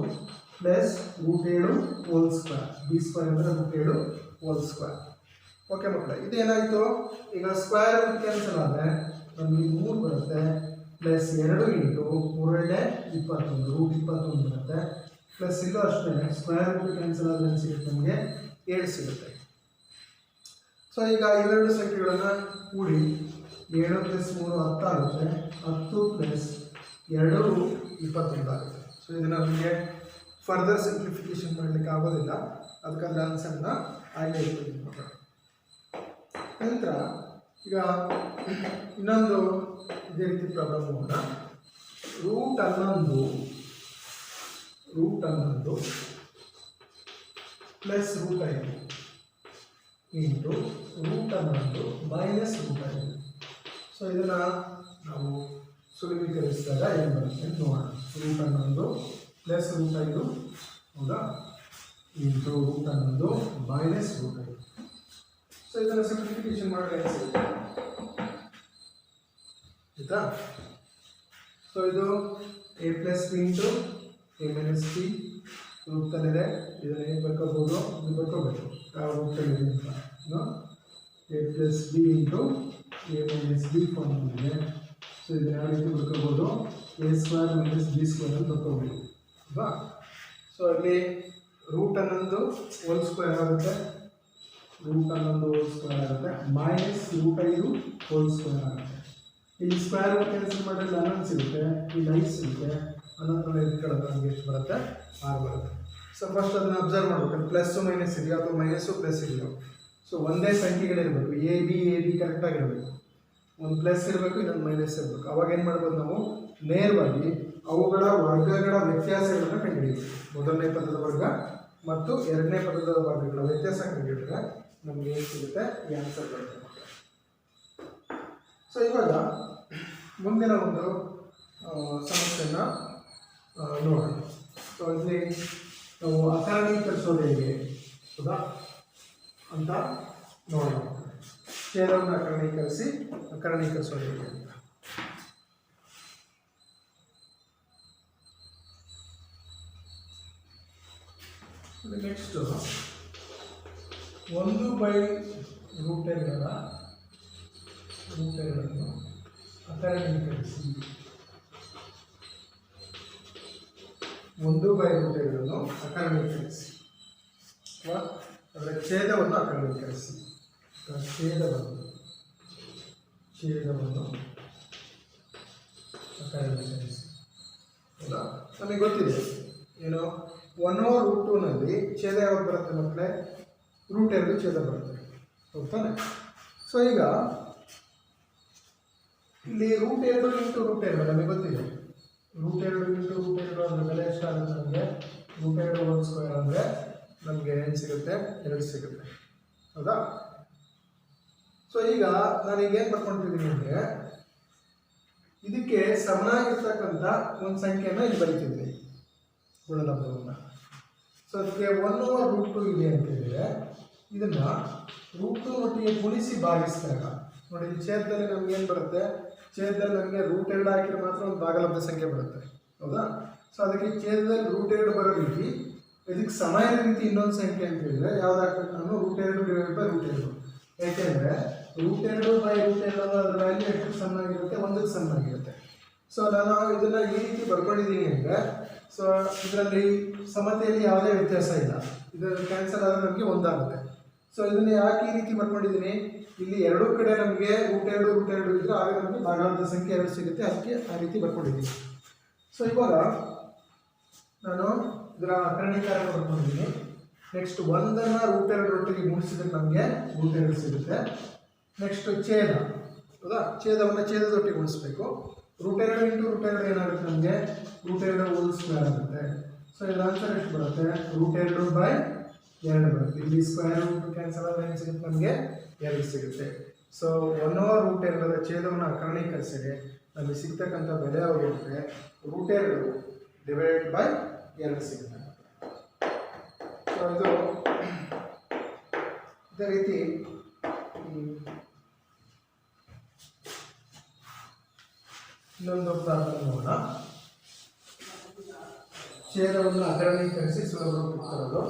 [SPEAKER 1] plus √7 whole square. B square ಅಂದರೆ √7 ಹೋಲ್ ಸ್ಕ್ವೇರ್. ಓಕೆ ಮಕ್ಕಳೇ, ಇದೇನಾಯಿತು? ಈಗ ಸ್ಕ್ವೇರ್ ರೂಟ್ ಕ್ಯಾನ್ಸಲ್ ಆದರೆ ನಮಗೆ 3 ಬರುತ್ತೆ, ಪ್ಲಸ್ 2 ಇಂಟು 3 21 √21 ಬರುತ್ತೆ, ಪ್ಲಸ್ ಇಲ್ಲೂ ಅಷ್ಟೇ ಸ್ಕ್ವೇರ್ ರೂಟ್ ಕ್ಯಾನ್ಸಲ್ ಆದರೆ ಸಿಗುತ್ತೆ ನಮಗೆ 7 ಸಿಗುತ್ತೆ. ಸೊ ಈಗ ಇವೆರಡು ಸಂಖ್ಯೆಗಳನ್ನು ಕೂಡಿ 7 ಪ್ಲಸ್ 3 10 ಆಗುತ್ತೆ, 10 ಪ್ಲಸ್ 2 21 ಆಗುತ್ತೆ. ಸೊ ಇದನ್ನು ನಮಗೆ ಫರ್ದರ್ ಸಿಂಪ್ಲಿಫಿಕೇಶನ್ ಮಾಡಲಿಕ್ಕೆ ಆಗೋದಿಲ್ಲ, ಅದಕ್ಕಾದ್ರೆ ಆನ್ಸರ್ನ ಆಯ್ಕೆ ಇಟ್ಕೊಂಡಿದ್ದೀನಿ ಮಕ್ಕಳು. ನಂತರ ಈಗ ಇನ್ನೊಂದು ಇದೇ ರೀತಿ ಪ್ರಾಬ್ಲಮ್ ನೋಡೋಣ. √11 ಪ್ಲಸ್ √5 ಇಂಟು √11 ಮೈನಸ್ √5. ಸೊ ಇದನ್ನು ನಾವು ಸುಲಭೀಕರಿಸಿದಾಗ ಏನು ಬರುತ್ತೆ ಅಂತ ನೋಡೋಣ. √11 ಪ್ಲಸ್ √5, ಹೌದಾ, ಇಂಟು √11 ಮೈನಸ್ √5. ಸೊ ಇದನ್ನು ಸಿಂಪ್ಲಿಫಿಕೇಶನ್ ಮಾಡಿದ್ರೆ ಏನು ಸಿಗುತ್ತೆ ಆಯಿತಾ? ಸೊ ಇದು a plus b into a minus b ರೂಪದಲ್ಲಿದೆ. ಇದನ್ನು ಹೇಗೆ ಬರ್ಕೋಬೋದು? ಇದು ಬರ್ಕೋಬೇಕು ಯಾವ ರೂಪದಲ್ಲಿದೆ ಅಂತ. a plus b into a minus b form ಇದೆ. ಸೊ ಇದನ್ನು ಯಾವ ರೀತಿ ಬರ್ಕೋಬೋದು? a square minus b square ಅಂತ ಬರ್ಕೋಬೇಕು ಅಲ್ವಾ? ಸೊ ಅಲ್ಲಿ √11 ಹೋಲ್ ಸ್ಕ್ವೇರ್ ಆಗುತ್ತೆ, √11 ಹೋಲ್ ಸ್ಕ್ವೇರ್ ಆಗುತ್ತೆ, ಮೈನಸ್ √5 ಹೋಲ್ ಸ್ಕ್ವೇರ್ ಆಗುತ್ತೆ. ಇಲ್ಲಿ ಸ್ಕ್ವೇರ್ ರೂಟ್ ಕ್ಯಾನ್ಸಲ್ ಮಾಡಿದ್ರೆ 11 ಸಿಗುತ್ತೆ, ಇಲ್ಲಿ 5 ಸಿಗುತ್ತೆ, 11 ಇಟ್ಕೊಳ್ಳೋದು ನಮಗೆ ಎಷ್ಟು ಬರುತ್ತೆ? 6 ಬರುತ್ತೆ. ಸೊ ಫಸ್ಟ್ ಅದನ್ನು ಅಬ್ಸರ್ವ್ ಮಾಡಬೇಕು, ಪ್ಲಸ್ಸು ಮೈನಸ್ ಇದೆಯೋ ಅಥವಾ ಮೈನಸ್ಸು ಪ್ಲಸ್ ಇದೆಯೋ. ಸೊ ಒಂದೇ ಸಂಖ್ಯೆಗಳಿರಬೇಕು, ಎ ಬಿ ಕರೆಕ್ಟಾಗಿರಬೇಕು, ಒಂದು ಪ್ಲಸ್ ಇರಬೇಕು, ಇನ್ನೊಂದು ಮೈನಸ್ ಇರಬೇಕು. ಅವಾಗ ಏನು ಮಾಡ್ಬೋದು ನಾವು? ನೇರವಾಗಿ ಅವುಗಳ ವರ್ಗಗಳ ವ್ಯತ್ಯಾಸಗಳನ್ನು ಕಂಡುಹಿಡಿಯಬೇಕು. ಮೊದಲನೇ ಪದದ ವರ್ಗ ಮತ್ತು ಎರಡನೇ ಪದದ ವರ್ಗಗಳ ವ್ಯತ್ಯಾಸ ಕಂಡುಹಿಡಿದ್ರೆ ನಮಗೆ ಏನು ಸಿಗುತ್ತೆ? ಈ ಆನ್ಸರ್ ಬರುತ್ತೆ. ಸೊ ಇವಾಗ ಮುಂದಿನ ಒಂದು ಸಮಸ್ಯೆಯನ್ನು ನೋಡೋಣ. ಸೊ ಇಲ್ಲಿ ನಾವು ಅಕಾರಣೀಕರಿಸೋದು ಹೇಗೆ ಹೌದಾ ಅಂತ ನೋಡೋಣ. ಛೇದವನ್ನು ಅಕಾರಣೀಕರಿಸೋದು ಹೇಗೆ ಅಂತ. ನೆಕ್ಸ್ಟು 1/√2ಗಳನ್ನು ಅಕಾರಣೀಕರಿಸಿ 1/√2ಗಳನ್ನು ಅಕಾರಣೀಕರಿಸಿ ಅಥವಾ ಅದರ ಛೇದವನ್ನು ಅಕಾರಣೀಕರಿಸಿ. ಛೇದವನ್ನು ಅಕಾರಣೀಕರಿಸಿ. ಹೌದಾ? ನಮಗೆ ಗೊತ್ತಿದೆ ಏನು, 1/√2ನಲ್ಲಿ ಛೇದ ಯಾವಾಗ ಬರುತ್ತೆ ಮಕ್ಕಳೇ? √2 ಛೇದ ಬರುತ್ತೆ, ಹೌದಾನೆ? ಸೊ ಈಗ ಇಲ್ಲಿ √2 ಇಂಟು √2 ನಮಗೆ ಗೊತ್ತಿದೆ. √2 ಇಂಟು √2 ಅಂದರೆ ಬೆಲೆ ಎಷ್ಟಾಗುತ್ತೆ ನಮಗೆ? √2 ಹೋಲ್ ಸ್ಕ್ವೇರ್ ಅಂದರೆ ನಮಗೆ ಏನು ಸಿಗುತ್ತೆ? 2 ಸಿಗುತ್ತೆ. ಹೌದಾ? ಸೊ ಈಗ ನಾನು ಈಗ ಏನು ಬರ್ಕೊಳ್ತಿದ್ದೀನಿ ಅಂದರೆ, ಇದಕ್ಕೆ ಸಮನಾಗಿರ್ತಕ್ಕಂಥ ಒಂದು ಸಂಖ್ಯೆಯನ್ನು ಇಲ್ಲಿ ಬರೀತಿದ್ದೀನಿ ಗುಣಲಬ್ಧವನ್ನು. ಸೊ ಅದಕ್ಕೆ 1/√2 ಇದೆ ಅಂತ ಹೇಳಿದರೆ ಇದನ್ನು √2 ಒಟ್ಟಿಗೆ ಗುಣಿಸಿ ಭಾಗಿಸಿದಾಗ ನೋಡಿ, ಈ ಛೇದದಲ್ಲಿ ನಮ್ಗೆ ಏನು ಬರುತ್ತೆ, ಛೇದದಲ್ಲಿ ನಮಗೆ √2 ಹಾಕಿದ್ರೆ ಮಾತ್ರ ಒಂದು ಭಾಗಲಬ್ಧ ಸಂಖ್ಯೆ ಬರುತ್ತೆ. ಹೌದಾ? ಸೊ ಅದಕ್ಕೆ ಛೇದದಲ್ಲಿ √2 ಬರೋ ರೀತಿ ಇದಕ್ಕೆ ಸಮಯ ರೀತಿ ಇನ್ನೊಂದು ಸಂಖ್ಯೆ ಅಂತ ಹೇಳಿದ್ರೆ ಯಾವ್ದು ಹಾಕ್ಬೇಕು ನಾನು, √2/√2. ಯಾಕೆಂದರೆ √2/√2 ಅದರ ವ್ಯಾಲ್ಯೂ ಎಷ್ಟು ಸಣ್ಣಾಗಿರುತ್ತೆ, 1ಕ್ಕೆ ಸಣ್ಣಾಗಿರುತ್ತೆ. ಸೊ ನಾನು ಇದನ್ನು ಈ ರೀತಿ ಬರ್ಕೊಂಡಿದ್ದೀನಿ ಅಂದರೆ, ಸೊ ಇದರಲ್ಲಿ ಸಮತೆಯಲ್ಲಿ ಯಾವುದೇ ವ್ಯತ್ಯಾಸ ಇಲ್ಲ, ಇದರಲ್ಲಿ ಕ್ಯಾನ್ಸಲ್ ಆದರೆ ನಮಗೆ 1 ಆಗುತ್ತೆ. ಸೊ ಇದನ್ನು ಯಾಕೆ ಈ ರೀತಿ ಬರ್ಕೊಂಡಿದ್ದೀನಿ, ಇಲ್ಲಿ ಎರಡೂ ಕಡೆ ನಮಗೆ √2 ಇದ್ದರೆ ಆಗ ನಮಗೆ ಭಾಗಲಬ್ಧ ಸಂಖ್ಯೆ 2 ಸಿಗುತ್ತೆ, ಅದಕ್ಕೆ ಆ ರೀತಿ ಬರ್ಕೊಂಡಿದ್ದೀನಿ. ಸೊ ಇವಾಗ ನಾನು ಇದರ ಅಕರ್ಣೀಕಾರ ಬರ್ಕೊಂಡಿದ್ದೀನಿ. ನೆಕ್ಸ್ಟ್ 1ಅನ್ನು √2 ಒಟ್ಟಿಗೆ ಗುಣಿಸಿದ್ರೆ ನಮಗೆ √2 ಸಿಗುತ್ತೆ. ನೆಕ್ಸ್ಟ್ ಛೇದ, ಹೌದಾ? ಛೇದವನ್ನು ಛೇದದೊಟ್ಟಿಗೆ ಗುಣಿಸ್ಬೇಕು. √2 × √2 ಏನಾಗುತ್ತೆ ನಮಗೆ, √2² ಆಗುತ್ತೆ. ಸೊ ಇದರ ಆನ್ಸರ್ ಎಷ್ಟು ಬರುತ್ತೆ, √2/2 ಬರುತ್ತೆ. ಇಲ್ಲಿ ಸ್ಕ್ವೇರ್ ರೂಟ್ ಕ್ಯಾನ್ಸಲ್ ಆದರೆ ಏನು ಸಿಗುತ್ತೆ ನಮಗೆ, 2 ಸಿಗುತ್ತೆ. ಸೊ 1/√2 ಛೇದವನ್ನು ಅಕರ್ಣೀಕರಿಸಿದ್ರೆ ನಮಗೆ ಸಿಗ್ತಕ್ಕಂಥ ಬೆಲೆ ಯಾವಾಗುತ್ತೆ, √2/2 ಸಿಗುತ್ತೆ. ಸೊ ಇದು ಇದೇ ರೀತಿ ಇನ್ನೊಂದು ಪ್ರಾಬ್ಲಮ್ ನೋಡೋಣ. ಛೇದವನ್ನು ಅಕರ್ಣೀಕರಿಸಿ ಸುಲಭವಾಗಿ ತರೋದು.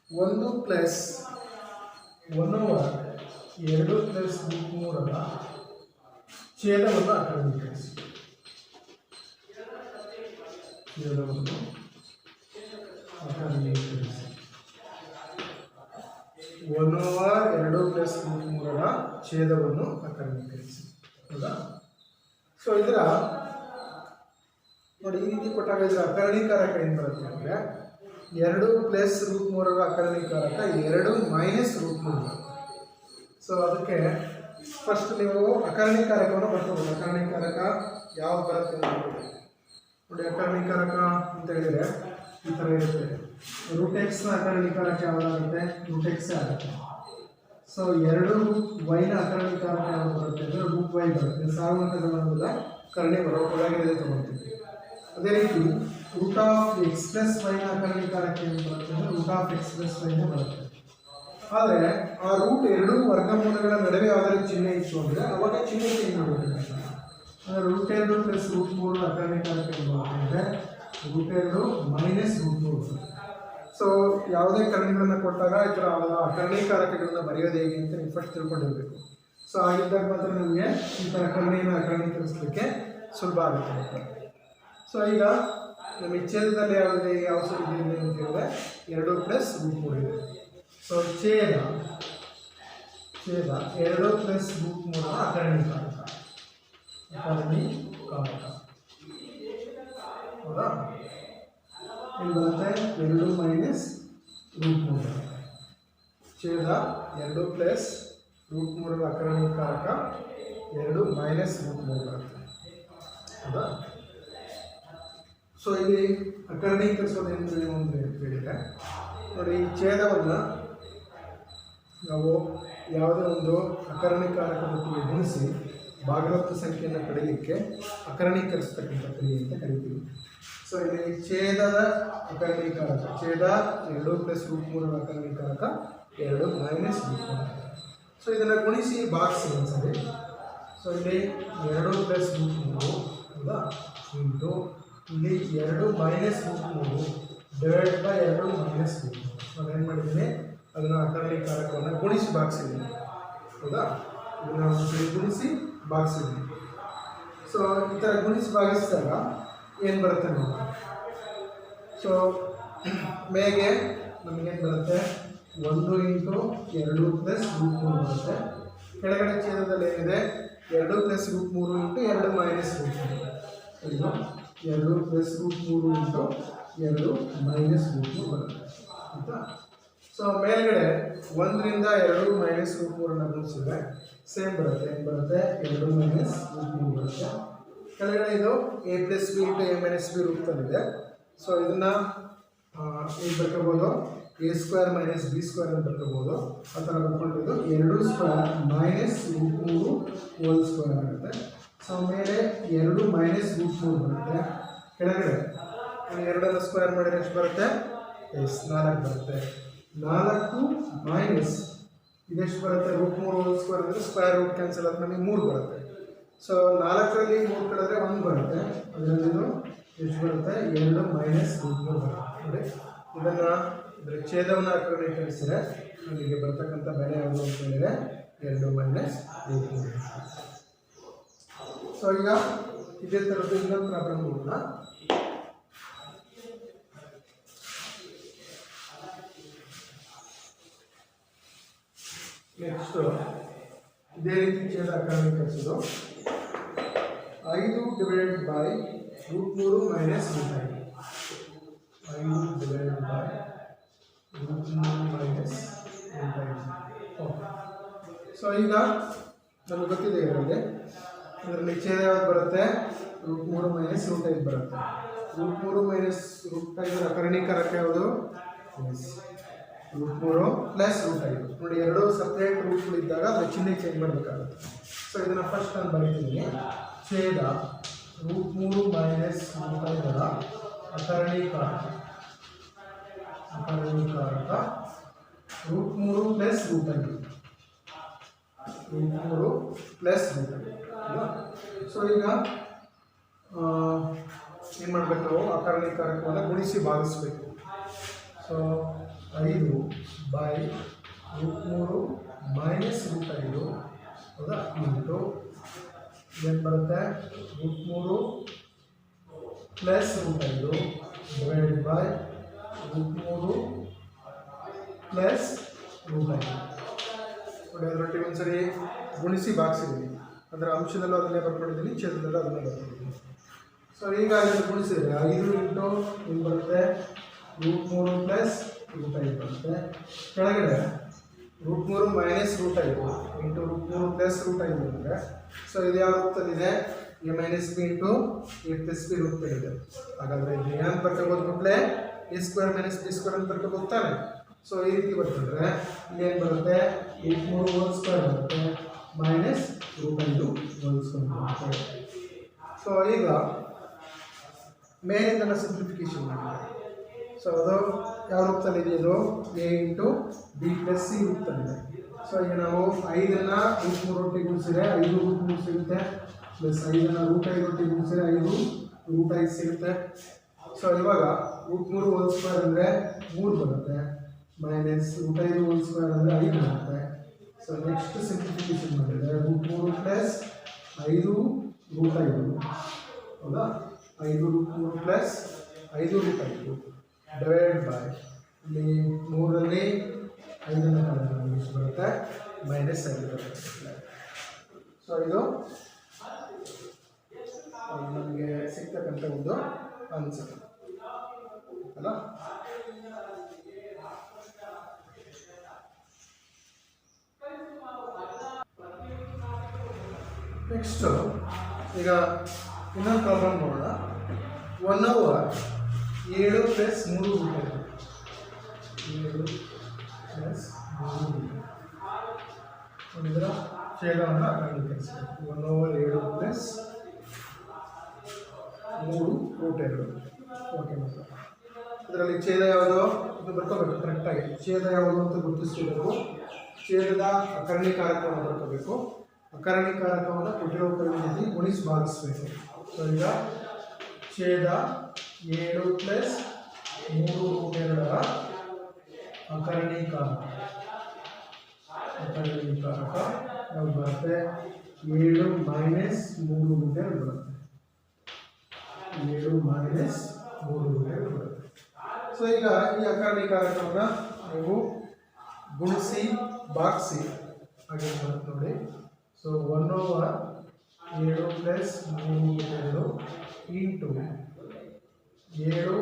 [SPEAKER 1] 1 + 1/2 + √3 ಛೇದವನ್ನು ಅಕರ್ಣೀಕರಿಸಿ. ಛೇದವನ್ನು ಅಕರ್ಣೀಕರಿಸಿ 1/2 + √3 ಛೇದವನ್ನು ಅಕರ್ಣೀಕರಿಸಿ. ಹೌದಾ? ಸೊ ಇದರ ನೋಡಿ, ಈ ರೀತಿ ಕೊಟ್ಟಾಗ ಇದರ ಅಕರ್ಣೀಕಾರಕ ಏನು ಬರುತ್ತೆ ಅಂದರೆ, 2 + √3 ಅಕರ್ಣೀಕಾರಕ 2 - √3. ಸೊ ಅದಕ್ಕೆ ಫಸ್ಟ್ ನೀವು ಅಕರ್ಣೀಕಾರಕವನ್ನು ಬರ್ಕೋಬೋದು. ಅಕರ್ಣೀಕಾರಕ ಯಾವ ಬರುತ್ತೆ ನೋಡಿ, ಅಕರ್ಣೀಕಾರಕ ಅಂತ ಹೇಳಿದರೆ ಈ ಥರ ಇರುತ್ತೆ. √x ಅಕರ್ಣೀಕಾರಕ ಯಾವ್ದಾಗುತ್ತೆ, √x ಆಗುತ್ತೆ. ಸೊ 2y ಅಕರ್ಣೀಕಾರಕ ಯಾವ್ದು ಬರುತ್ತೆ ಅಂದರೆ √y ಬರುತ್ತೆ. ಸಾರ್ವತ್ರಿಕ ಗಮನದ ಕರ್ಣೆ ಒಳಗಿದೆ ತಗೊಳ್ತೀವಿ. ಅದೇ ರೀತಿ √x + y ಅಕರ್ಣೀಕಾರಕ ಏನು ಬರುತ್ತೆ ಅಂದರೆ √x + y ಬರುತ್ತೆ. ಆದರೆ ಆ √2 ವರ್ಗಮೂಲಗಳ ನಡುವೆ ಯಾವುದಾದ್ರು ಚಿಹ್ನೆ ಇತ್ತು ಅಂದರೆ ಅವಾಗ ಚಿಹ್ನೆ ಚೇಂಜ್ ಮಾಡಬೇಕು. ಅಂದರೆ √2 + √3 ಅಕರ್ಣೀಕಾರಕ ಏನು ಬರುತ್ತೆ ಅಂದರೆ √2 - √3. ಸೊ ಯಾವುದೇ ಕರ್ಣಿಗಳನ್ನು ಕೊಟ್ಟಾಗ ಈ ಥರ ಅಕರ್ಣೀಕಾರಕಗಳನ್ನ ಬರೆಯೋದು ಹೇಗೆ ಅಂತ ನೀವು ಫಸ್ಟ್ ತಿಳ್ಕೊಂಡಿರಬೇಕು. ಸೊ ಆಗಿದ್ದಾಗ ಮಾತ್ರ ನಿಮಗೆ ಈ ಥರ ಕರ್ಣಿಯನ್ನು ಅಕರ್ಣೀಕರಿಸಲಿಕ್ಕೆ ಸುಲಭ ಆಗುತ್ತೆ. ಸೊ ಈಗ ನಮಗೆ ಛೇದದಲ್ಲಿ ಯಾವುದಿದೆ, ಯಾವ ಸುಲಭ ಇದೆ ಅಂತ ಹೇಳಿದ್ರೆ 2 + √3 ಇದೆ. ಸೊ ಛೇದ 2 + √3 ಅಕರ್ಣೀಕಾರಕ. ಹೌದಾ? ಇಲ್ಲಿ ಬರುತ್ತೆ 2 - √3. ಛೇದ 2 + √3 ಅಕರ್ಣೀಕಾರಕ 2 - √3 ಬರುತ್ತೆ. ಹೌದಾ? ಸೊ ಇಲ್ಲಿ ಅಕರ್ಣೀಕರಿಸೋದು ಏನು ಅಂತ ಹೇಳಿದರೆ ನೋಡಿ, ಈ ಛೇದವನ್ನು ನಾವು ಯಾವುದೇ ಒಂದು ಅಕರ್ಣೀಕಾರಕದೊಟ್ಟಿಗೆ ಗುಣಿಸಿ ಭಾಗಲಬ್ಧ ಸಂಖ್ಯೆಯನ್ನು ಪಡೆಯಲಿಕ್ಕೆ ಅಕರ್ಣೀಕರಿಸ್ತಕ್ಕಂಥ ಕ್ರಿಯೆ ಅಂತ ಕರಿತೀವಿ. ಸೊ ಇಲ್ಲಿ ಛೇದದ ಅಕರ್ಣೀಕಾರಕ, ಛೇದ 2 + √3 ಅಕರ್ಣೀಕಾರಕ 2 - √3. ಸೊ ಇದನ್ನು ಗುಣಿಸಿ ಭಾಗಿಸಿ ಒಂದ್ಸರಿ. ಸೊ ಇಲ್ಲಿ 2 + √3 ಹೌದಾ, ಇಂಟು ಇಲ್ಲಿ 2 - √3 ಡಿವೈಡ್ ಬೈ 2 - √3. ನಾನು ಏನು ಮಾಡಿದ್ದೀನಿ, ಅದನ್ನು ಅಕರ್ಣೀಕಾರಕವನ್ನು ಗುಣಿಸಿ ಭಾಗಿಸಿದ್ದೀನಿ. ಹೌದಾ? ಇದನ್ನು ಒಂದ್ಸರಿ ಗುಣಿಸಿ ಭಾಗಿಸಿದ್ದೀನಿ. ಸೊ ಈ ಥರ ಗುಣಿಸಿ ಭಾಗಿಸಿದಾಗ ಏನು ಬರುತ್ತೆ ನೋಡಿ. ಸೊ ಮೇಗೆ ನಮಗೇನು ಬರುತ್ತೆ, 1 × 2 + √3 ಬರುತ್ತೆ. ಕೆಳಗಡೆ ಛೇದದಲ್ಲಿ ಏನಿದೆ, 2 + √3 × 2 - √3. ಇದು 2 + √3 × 2 - √3 ಬರುತ್ತೆ. ಆಯಿತಾ? ಸೊ ಮೇಲ್ಗಡೆ 1 ರಿಂದ 2 - √3 ಗುಣಿಸಿದ್ರೆ ಸೇಮ್ ಬರುತ್ತೆ. ಏನು ಬರುತ್ತೆ, 2 - √3 ಬರುತ್ತೆ. ಕೆಳಗಡೆ ಇದು a + b × a - b ರೂಪದಲ್ಲಿದೆ. ಸೊ ಇದನ್ನು ಏನು ಬರ್ಕೋಬೋದು, a square minus b square ಅಂತ ಬರ್ಕೋಬೋದು. ಆ ಥರ ಬರ್ಕೊಂಡಿದ್ದು 2 square minus root 3 whole square ಆಗುತ್ತೆ. ಸೊ ಮೇಲೆ 2 ಮೈನಸ್ ರೂಟ್ 3 ಬರುತ್ತೆ. ಕೆಳಗಡೆ 2 ಸ್ಕ್ವೇರ್ ಮಾಡಿದ್ರೆ ಎಷ್ಟು ಬರುತ್ತೆ? 4 ಬರುತ್ತೆ. 4 ಮೈನಸ್ ಇದೆಷ್ಟು ಬರುತ್ತೆ? ರೂಟ್ 3 ಹೋಲ್ ಸ್ಕ್ವೇರ್ ಅಂದರೆ ಸ್ಕ್ವೇರ್ ರೂಟ್ ಕ್ಯಾನ್ಸಲ್ ಆದ್ರೆ ನಮಗೆ 3 ಬರುತ್ತೆ. ಸೊ 4ರಲ್ಲಿ 3 ಕಳೆದ್ರೆ 1 ಬರುತ್ತೆ. ಅದರಲ್ಲಿ ಎಷ್ಟು ಬರುತ್ತೆ? 2 ಮೈನಸ್ ರೂಟ್ 3 ಬರುತ್ತೆ. ನೋಡಿ, ಇದನ್ನು ಇದರ ಛೇದವನ್ನು ಅಕ್ರಮೀಕರಿಸಿದರೆ ಅಲ್ಲಿಗೆ ಬರ್ತಕ್ಕಂಥ ಬೆಲೆ ಯಾವುದು ಅಂತ ಹೇಳಿದರೆ 2 ಮೈನಸ್ ರೂಟ್ 3. ಸೊ ಈಗ ಇದೇ ಥರದ್ದು ಇನ್ನೊಂದು ಪ್ರಾಬ್ಲಮ್ ನೋಡೋಣ. ನೆಕ್ಸ್ಟ್ ಇದೇ ರೀತಿ ಛೇದ ಅಕ್ರಮೀಕರಿಸೋದು. 5 divided by root 3 minus root 5. 5 divided by root 3 minus root 5. Okay. So ಈಗ ನಮಗೆ ಗೊತ್ತಿದೆ ಇದರಲ್ಲಿ ಇದರಲ್ಲಿ ಛೇದ ಯಾವ್ದು ಬರುತ್ತೆ? ರೂಟ್ 3 ಮೈನಸ್ ರೂಟ್ 5 ಬರುತ್ತೆ. ರೂಟ್ 3 ಮೈನಸ್ ರೂಟ್ 5 ಕರ್ಣೀಕಾರಕ ಯಾವುದು? Root 3 plus root 5. ನೋಡಿ, 2 ಸಪ್ರೇಟ್ ರೂಟ್ಗಳಿದ್ದಾಗ ಅದರ ಚಿಹ್ನೆ ಚೇಂಜ್ ಮಾಡಬೇಕಾಗುತ್ತೆ. ಸೊ ಇದನ್ನು ಫಸ್ಟ್ ನಾನು ಬರೀತೀನಿ. ಛೇದ ರೂಟ್ 3 ಮೈನಸ್ ರೂಟ್ 5ರ ಅಕರ್ಣೀಕಾರಕ root 3 plus root 5. Root 3 plus root 5. So ಈಗ ಏನು ಮಾಡಬೇಕು? ನಾವು ಅಕರ್ಣೀಕಾರಕವನ್ನು ಗುಣಿಸಿ ಭಾಗಿಸ್ಬೇಕು. So 5 by root 3 minus root 5 ಹೌದಾ ಇಂಟು ಏನು ಬರುತ್ತೆ? Root 3 plus root 5 divide by root 3 plus root 5. ನೋಡಿ, ಅದರೊಟ್ಟಿಗೆ ಒಂದ್ಸರಿ ಗುಣಿಸಿ ಭಾಗಿಸಿದ್ದೀನಿ. ಅದರ ಅಂಶದಲ್ಲೂ ಅದನ್ನೇ ಬರ್ಕೊಂಡಿದ್ದೀನಿ, ಛೇದದಲ್ಲೂ ಅದನ್ನೇ ಬರ್ಕೊಂಡಿದ್ದೀನಿ. ಸೊ ಈಗ ಅದನ್ನು ಗುಣಿಸಿದರೆ 5 ಇಂಟು ಏನು ಬರುತ್ತೆ? ರೂಟ್ 3 ಪ್ಲಸ್ ರೂಟ್ 5 ಬರುತ್ತೆ. ಕೆಳಗಡೆ root 3 minus root 5 into root 3 plus root 5 ಅಂದರೆ ಸೊ ಇದು ಯಾವ ರೂಪದಲ್ಲಿದೆ? A minus b into a plus b ರೂಪದಲ್ಲಿದೆ. ಹಾಗಾದರೆ ಇದು ಏನು ಬರ್ಕೋಬೋದು ಮಕ್ಕಳೇ? A square minus b square ಅಂತ ಬರ್ಕೋಬೋದು ತಾನೆ. ಸೊ ಈ ರೀತಿ ಬರ್ಕೊಂಡ್ರೆ ಇಲ್ಲೇನು ಬರುತ್ತೆ? ರೂಟ್ 3 ಹೋಲ್ ಸ್ಕ್ವೇರ್ ಬರುತ್ತೆ ಮೈನಸ್ ರೂಟ್ 5 ಹೋಲ್ ಸ್ಕ್ವೇರ್ ಬರುತ್ತೆ. ಸೊ ಈಗ ಮೇಲಿಂದ ಸಿಂಪ್ಲಿಫಿಕೇಶನ್ ಮಾಡಿದೆ. ಸೊ ಅದು ಯಾವ ರೂಪದಲ್ಲಿದೆ? ಇದು a into B plus C ರೂಪದಲ್ಲಿದೆ. ಸೊ ಈಗ ನಾವು 5ಅನ್ನು ರೂಟ್ 3 ಒಟ್ಟಿಗೆ ಗುಣಿಸಿದರೆ 5 ರೂಟ್ 3 ಸಿಗುತ್ತೆ. ಪ್ಲಸ್ 5ಅನ್ನು ರೂಟ್ 5 ಒಟ್ಟಿಗೆ ಗುಣಿಸಿದರೆ 5 ರೂಟ್ 5 ಸಿಗುತ್ತೆ. ಸೊ ಇವಾಗ ರೂಟ್ 3 ಹೋಲ್ ಸ್ಕ್ವೇರ್ ಅಂದರೆ 3 ಬರುತ್ತೆ ಮೈನಸ್ ರೂಟ್ 5 ಹೋಲ್ ಸ್ಕ್ವೇರ್ ಅಂದರೆ 5 ಬರುತ್ತೆ. ಸೊ ನೆಕ್ಸ್ಟ್ ಸಿಂಪ್ಲಿಫಿಕೇಶನ್ ಮಾಡಿದರೆ ರೂಟ್ 3 ಪ್ಲಸ್ 5 ರೂಟ್ 5 ಹೌದಾ? 5 root 3 plus 5 root 5 divide by ಇಲ್ಲಿ 3ರಲ್ಲಿ 5ಅನ್ನು ಕಳೆದ್ರೆ ಎಷ್ಟು ಬರುತ್ತೆ? ಮೈನಸ್ 5 ಬರುತ್ತೆ. ಸೊ ಇದು ನಮಗೆ ಸಿಗ್ತಕ್ಕಂಥ ಒಂದು ಆನ್ಸರ್ ಅಲ್ಲ. ನೆಕ್ಸ್ಟು ಈಗ ಇನ್ನೊಂದು ಪ್ರಾಬ್ಲಮ್ ನೋಡೋಣ. 1 ಓವರ್ 7 ಪ್ಲಸ್ 3 ರೂಟ್ 7 ಪ್ಲಸ್ 3 ಇದರ ಛೇದವನ್ನು ಅಕರ್ಣೀಕರಿಸಬೇಕು. 1 ಓವರ್ 7 ಪ್ಲಸ್ 3 ರೂಟ್ 2. ಓಕೆ ಮತ್ತು ಇದರಲ್ಲಿ ಛೇದ ಯಾವುದು? ಇದು ಬರ್ಕೋಬೇಕು ಕರೆಕ್ಟಾಗಿ. ಛೇದ ಯಾವುದು ಅಂತ ಗುರುತಿಸ್ಕೋಬೇಕು. ಛೇದದ ಅಕರ್ಣೀಕಾರಕವನ್ನು ಬರ್ಕೋಬೇಕು. ಅಕರ್ಣೀಕಾರಕವನ್ನು ಕೊಟ್ಟಿರೋ ಪರಿಸ್ಥಿತಿ ಗುಣಿಸಿ ಭಾಗಿಸಬೇಕು. ಸೊ ಈಗ ಛೇದ 7 ಪ್ಲಸ್ 3 ರೂಟ್ 2ರ ಅಕರ್ಣೀಕಾರಕ ಯಾವುದು ಬರುತ್ತೆ? 7 ಮೈನಸ್ 3 ರೂಟ್ 2 ಬರುತ್ತೆ. 7 ಮೈನಸ್ 3 ರೂಟ್ 2 ಬರುತ್ತೆ. ಸೊ ಈಗ ಈ ಅಕರ್ಣೀಕಾರಕವನ್ನು ನೀವು ಗುಣಿಸಿ ಭಾಗಿಸಿ ಹಾಗೆ ಬರುತ್ತೆ ನೋಡಿ. So 1 over 7 plus 3 root 2 into 7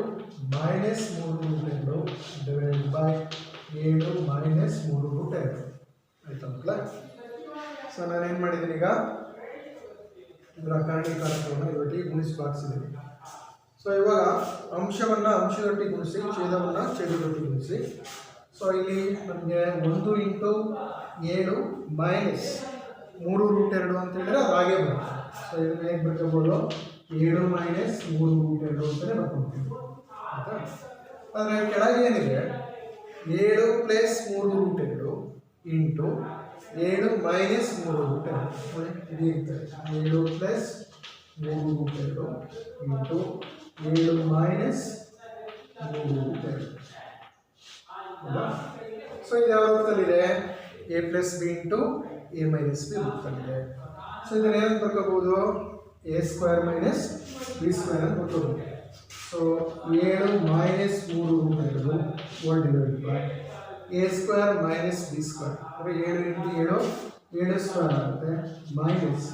[SPEAKER 1] minus 3 root 2 divide by 7 minus 3 root 2 ಆಯ್ತು ಮಕ್ಕಳ. ಸೊ ನಾನೇನು ಮಾಡಿದ್ದೀನಿ ಈಗ ಇದರ ಅಕರ್ಣೀಕಾರಕವನ್ನು ಇದರೊಟ್ಟಿಗೆ ಗುಣಿಸಿ ಭಾಗಿಸಿದ್ದೀನಿ. ಸೊ ಇವಾಗ ಅಂಶವನ್ನು ಅಂಶದೊಟ್ಟಿಗೆ ಗುಣಿಸಿ ಛೇದವನ್ನು ಛೇದದೊಟ್ಟಿಗೆ ಗುಣಿಸಿ ಸೊ ಇಲ್ಲಿ ನಮಗೆ 1 ಇಂಟು 7 ಮೈನಸ್ 3√2 ಅಂತ ಹೇಳಿದ್ರೆ ಅದು ಹಾಗೆ ಬರುತ್ತೆ. ಸೊ ಇದನ್ನ ಹೇಗೆ ಬರ್ಕೋಬೋದು, 7 ಮೈನಸ್ 3√2 ಅಂತಲೇ ಬರ್ಕೊಳ್ತೀವಿ ಆಯಿತಾ. ಆದರೆ ಕೆಳಗೆ ಏನಿದೆ 7 ಪ್ಲಸ್ 3√2 ಇಂಟು 7 ಮೈನಸ್ 3√2 ಇದು ಇರ್ತದೆ. 7 ಪ್ಲಸ್ 3√2 ಇಂಟು 7 ಮೈನಸ್ 3√2 ಹೌದಾ. ಸೊ ಇದು ಯಾವ ರೂಪದಲ್ಲಿದೆ, a plus b into a minus b ರೂಪದಲ್ಲಿದೆ. ಸೊ ಇದನ್ನು ಏನಂತ ಬರ್ಕೋಬೋದು, a square minus b square ಅಂತ ಬರ್ಕೋಬೋದು. So 7 minus 3√2 whole divide by a square minus b square ಅಂದರೆ 7 ಇಂಟು 7 ಸ್ಕ್ವೇರ್ ಆಗುತ್ತೆ ಮೈನಸ್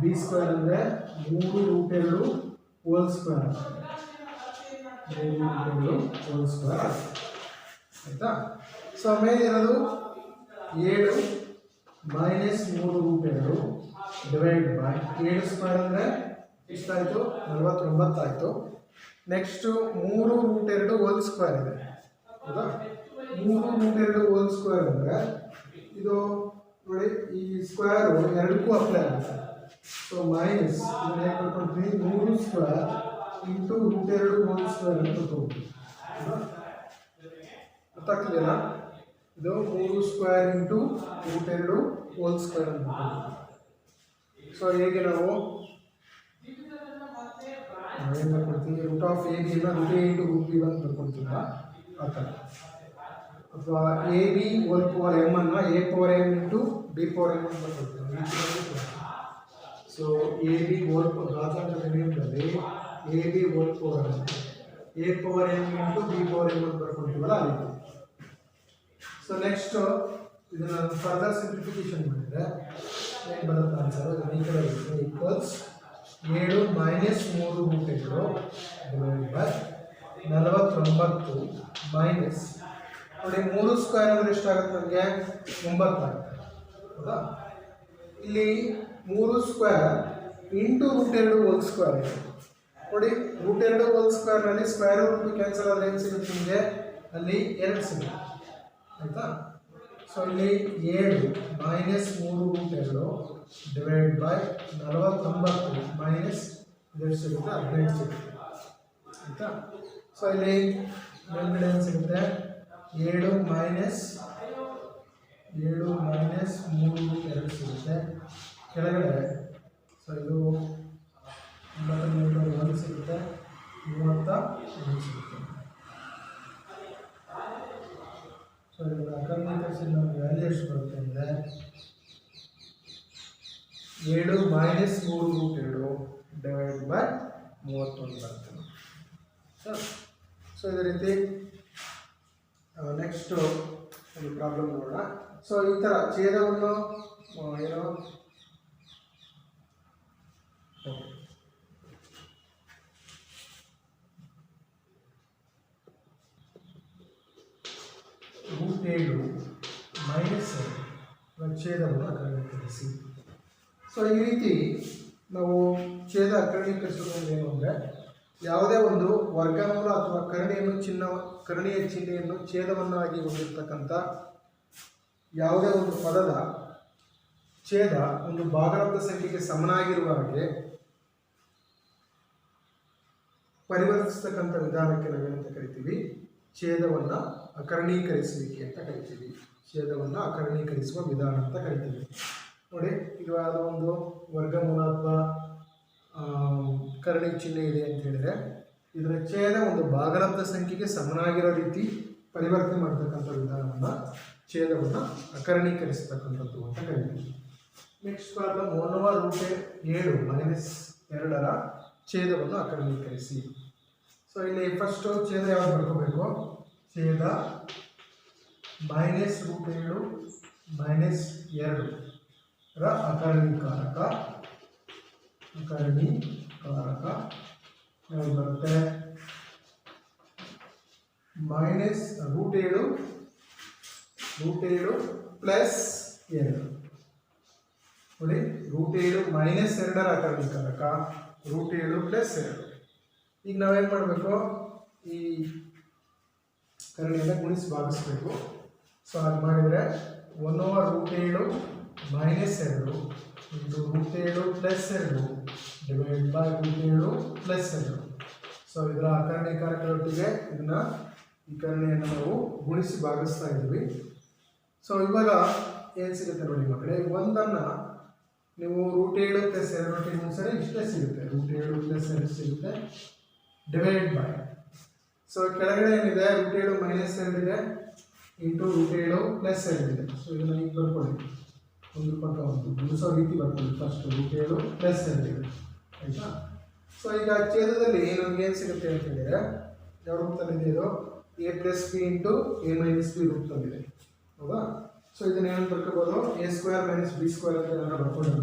[SPEAKER 1] ಬಿ ಸ್ಕ್ವೇರ್ ಅಂದರೆ 3√2 ಹೋಲ್ ಸ್ಕ್ವೇರ್ ಆಗುತ್ತೆ. 3√2 ಹೋಲ್ ಸ್ಕ್ವೇರ್ ಆಗುತ್ತೆ ಆಯಿತಾ. ಸೊ ಆಮೇಲೆ ಇರೋದು 7 ಮೈನಸ್ 3√2 ಡಿವೈಡ್ ಬೈ 7 ಸ್ಕ್ವೇರ್ ಅಂದರೆ ಎಷ್ಟಾಯಿತು, 49 ಆಯಿತು. ನೆಕ್ಸ್ಟು 3√2 ಹೋಲ್ ಸ್ಕ್ವೇರ್ ಇದೆ ಹೌದಾ. 3√2 ಹೋಲ್ ಸ್ಕ್ವೇರ್ ಅಂದರೆ ಇದು ನೋಡಿ, ಈ ಸ್ಕ್ವೇರು ಎರಡಕ್ಕೂ ಅಪ್ಲೈ ಆಗುತ್ತೆ. ಸೊ ಮೈನಸ್ ಇದನ್ನು ಹೇಗೆ ಬರ್ಕೊಳ್ತೀವಿ, 3 ಸ್ಕ್ವೇರ್ ಇಂಟು √2 ಹೋಲ್ ಸ್ಕ್ವೇರ್ ಅಂತ ಬರ್ಕೊಳ್ತೀವಿ. ಗೊತ್ತಾಗ್ತಿದೆಯಲ್ಲ, ಇದು 3 ಸ್ಕ್ವೇರ್ ಇಂಟು √2 ಹೋಲ್ ಸ್ಕ್ವೇರ್ ಅಂತ ಬರ್ಕೊಳ್ತೀವಿ. ಸೊ ಹೇಗೆ ನಾವು ಏನು ಬರ್ಕೊಳ್ತೀವಿ, ರೂಟ್ ಆಫ್ ಎ ಬಿನ √a ಇಂಟು √b ಅಂತ ಬರ್ಕೊಳ್ತೀವ ಆ ಥರ. ಅಥವಾ a b whole power m ಅನ್ನು a power m into b power m ಅಂತ ಬರ್ಕೊಳ್ತೀವಿ. ಸೊ ಎ ಬಿ ಹೋಲ್ ಘಾತಾಂಕದ ನಿಯಮದಲ್ಲಿ a b whole power a power m into b power m ಅಂತ ಬರ್ಕೊಳ್ತೀವಲ್ಲ ಅಲ್ಲಿ. ಸೊ ನೆಕ್ಸ್ಟು ಇದನ್ನು ಫರ್ದರ್ ಸಿಂಪ್ಲಿಫಿಕೇಶನ್ ಮಾಡಿದರೆ ಏನು ಬರುತ್ತೆ ಆನ್ಸರ್, ಈ ಕಡೆ equals 7 minus 3√2 divide by 49 minus ನೋಡಿ 3 ಸ್ಕ್ವೇರ್ ಅಂದರೆ ಎಷ್ಟಾಗುತ್ತೆ ನಮಗೆ, 9 ಆಗುತ್ತೆ ಹೌದಾ. ಇಲ್ಲಿ 3 ಸ್ಕ್ವೇರ್ ಇಂಟು √2 ಹೋಲ್ ಸ್ಕ್ವೇರ್ ಇದೆ ನೋಡಿ. √2 ಹೋಲ್ ಸ್ಕ್ವೇರ್ನಲ್ಲಿ ಸ್ಕ್ವೇರ್ ರೂಟ್ ಕ್ಯಾನ್ಸಲ್ ಆದರೆ ಏನು ಸಿಗುತ್ತೆ ನಿಮಗೆ, ಅಲ್ಲಿ 2 ಸಿಗುತ್ತೆ ಆಯಿತಾ. ಸೊ ಇಲ್ಲಿ 7 ಮೈನಸ್ 3√2 ಡಿವೈಡ್ ಬೈ 49 ಮೈನಸ್ ಎಷ್ಟು ಸಿಗುತ್ತೆ, 15 ಸಿಗುತ್ತೆ ಆಯಿತಾ. ಸೊ ಇಲ್ಲಿ ಮೇಲ್ಗಡೆ ಏನು ಸಿಗುತ್ತೆ, 7 ಮೈನಸ್ 3√2 ಸಿಗುತ್ತೆ. ಕೆಳಗಡೆ ಸೊ ಇದು 1 ಸಿಗುತ್ತೆ, 31 ಸಿಗುತ್ತೆ. ಸೊ ಇದನ್ನು ಅಕರ್ಣೀಕರಿಸಿ ನಾವು ವ್ಯಾಲ್ಯೂ ಎಷ್ಟು ಬರುತ್ತೆ ಅಂದರೆ 7 ಮೈನಸ್ 3√2 ಡಿವೈಡ್ ಬೈ 31 ಬರ್ತದೆ. ಸೊ ಇದೇ ರೀತಿ ನೆಕ್ಸ್ಟು ಒಂದು ಪ್ರಾಬ್ಲಮ್ ನೋಡೋಣ. ಸೊ ಈ ಥರ ಛೇದವನ್ನು ಏನು √7 ಮೈನಸ್ ಛೇದವನ್ನು ಅಕರ್ಣೀಕರಿಸಿ. ಸೊ ಈ ರೀತಿ ನಾವು ಛೇದ ಅಕರ್ಣೀಕರಿಸೋದು ಏನು ಅಂದರೆ, ಯಾವುದೇ ಒಂದು ವರ್ಗಮೂಲ ಅಥವಾ ಕರ್ಣೀಯ ಚಿಹ್ನೆಯನ್ನು ಛೇದವನ್ನಾಗಿ ಹೊಂದಿರತಕ್ಕಂಥ ಯಾವುದೇ ಒಂದು ಪದದ ಛೇದ ಒಂದು ಭಾಗಲಬ್ಧ ಸಂಖ್ಯೆಗೆ ಸಮನಾಗಿರುವ ಹಾಗೆ ಪರಿವರ್ತಿಸ್ತಕ್ಕಂಥ ವಿಧಾನಕ್ಕೆ ನಾವೇನಂತ ಕರಿತೀವಿ, ಛೇದವನ್ನು ಅಕರ್ಣೀಕರಿಸುವಿಕೆ ಅಂತ ಕರಿತೀವಿ. ಛೇದವನ್ನು ಅಕರ್ಣೀಕರಿಸುವ ವಿಧಾನ ಅಂತ ಕರಿತೀವಿ. ನೋಡಿ, ಇದು ಯಾವುದೋ ಒಂದು ವರ್ಗಮೂಲ ಅಥವಾ ಕರ್ಣಿ ಚಿಹ್ನೆ ಇದೆ ಅಂತ ಹೇಳಿದರೆ ಇದರ ಛೇದ ಒಂದು ಭಾಗಲಬ್ಧ ಸಂಖ್ಯೆಗೆ ಸಮನಾಗಿರೋ ರೀತಿ ಪರಿವರ್ತನೆ ಮಾಡ್ತಕ್ಕಂಥ ವಿಧಾನವನ್ನು ಛೇದವನ್ನು ಅಕರ್ಣೀಕರಿಸ್ತಕ್ಕಂಥದ್ದು ಅಂತ ಕರಿತೀವಿ. Next problem 1/7 minus 2 ಛೇದವನ್ನು ಅಕರ್ಣೀಕರಿಸಿ. ಸೊ ಇಲ್ಲಿ ಫಸ್ಟು ಛೇದ ಯಾವ್ದು ಬರ್ಕೋಬೇಕು, ಛೇದ -√7 -2 ಅಕರ್ಣೀಕಾರಕ ಯಾವ್ದು ಬರುತ್ತೆ, -√7 ಪ್ಲಸ್ 2 ನೋಡಿ. √7 -2 ಅಕರ್ಣೀಕಾರಕ √7 ಪ್ಲಸ್ 2. ಈಗ ನಾವೇನು ಮಾಡಬೇಕು, ಈ ಕರ್ಣಿಯನ್ನು ಗುಣಿಸಿ ಭಾಗಿಸ್ಬೇಕು. ಸೊ ಹಾಗೆ ಮಾಡಿದರೆ 1/√7 minus 2 into √7 plus 2 divide by √7 plus 2. So ಇದರ ಅಕರ್ಣೀಕಾರಕದೊಟ್ಟಿಗೆ ಇದನ್ನ ಈ ಕರ್ಣೆಯನ್ನು ನಾವು ಗುಣಿಸಿ ಭಾಗಿಸ್ತಾ ಇದ್ದೀವಿ. ಸೊ ಇವಾಗ ಏನು ಸಿಗುತ್ತೆ ನೋಡಿ ಮಕ್ಕಳೇ, ಒಂದನ್ನು ನೀವು √7 ಪ್ಲಸ್ 2 ಗುಣಿಸಿದ್ರೆ ಇಷ್ಟೇ ಸಿಗುತ್ತೆ, √7 ಪ್ಲಸ್ 2 ಸಿಗುತ್ತೆ ಡಿವೈಡ್ ಬೈ. ಸೊ ಕೆಳಗಡೆ ಏನಿದೆ √7 ಮೈನಸ್ 2 ಇದೆ ಇಂಟು √7 ಪ್ಲಸ್ 2 ಇದೆ. ಸೊ ಇದನ್ನು ಈಗ ಬರ್ಕೊಳ್ಳಿ, ಒಂದು ಪಕ್ಕ ಒಂದು ಗುಣಿಸೋ ರೀತಿ ಬರ್ಕೊಳ್ಳಿ. ಫಸ್ಟ್ √7 ಪ್ಲಸ್ 2 ಇದೆ, ಆಯಿತಾ. ಸೊ ಈಗ ಛೇದದಲ್ಲಿ ನಮ್ಗೆ ಏನು ಸಿಗುತ್ತೆ ಅಂತ ಹೇಳಿದರೆ, ಯಾವ ರೂಪದಲ್ಲಿದೆ ಇದು, a plus b into a minus b ರೂಪದಲ್ಲಿದೆ, ಹೌದಾ. ಸೊ ಇದನ್ನ ಏನು ಬರ್ಕೋಬೋದು, a² ಮೈನಸ್ b² ಅಂತ ಏನಾದ್ರು ಬರ್ಕೊಂಡು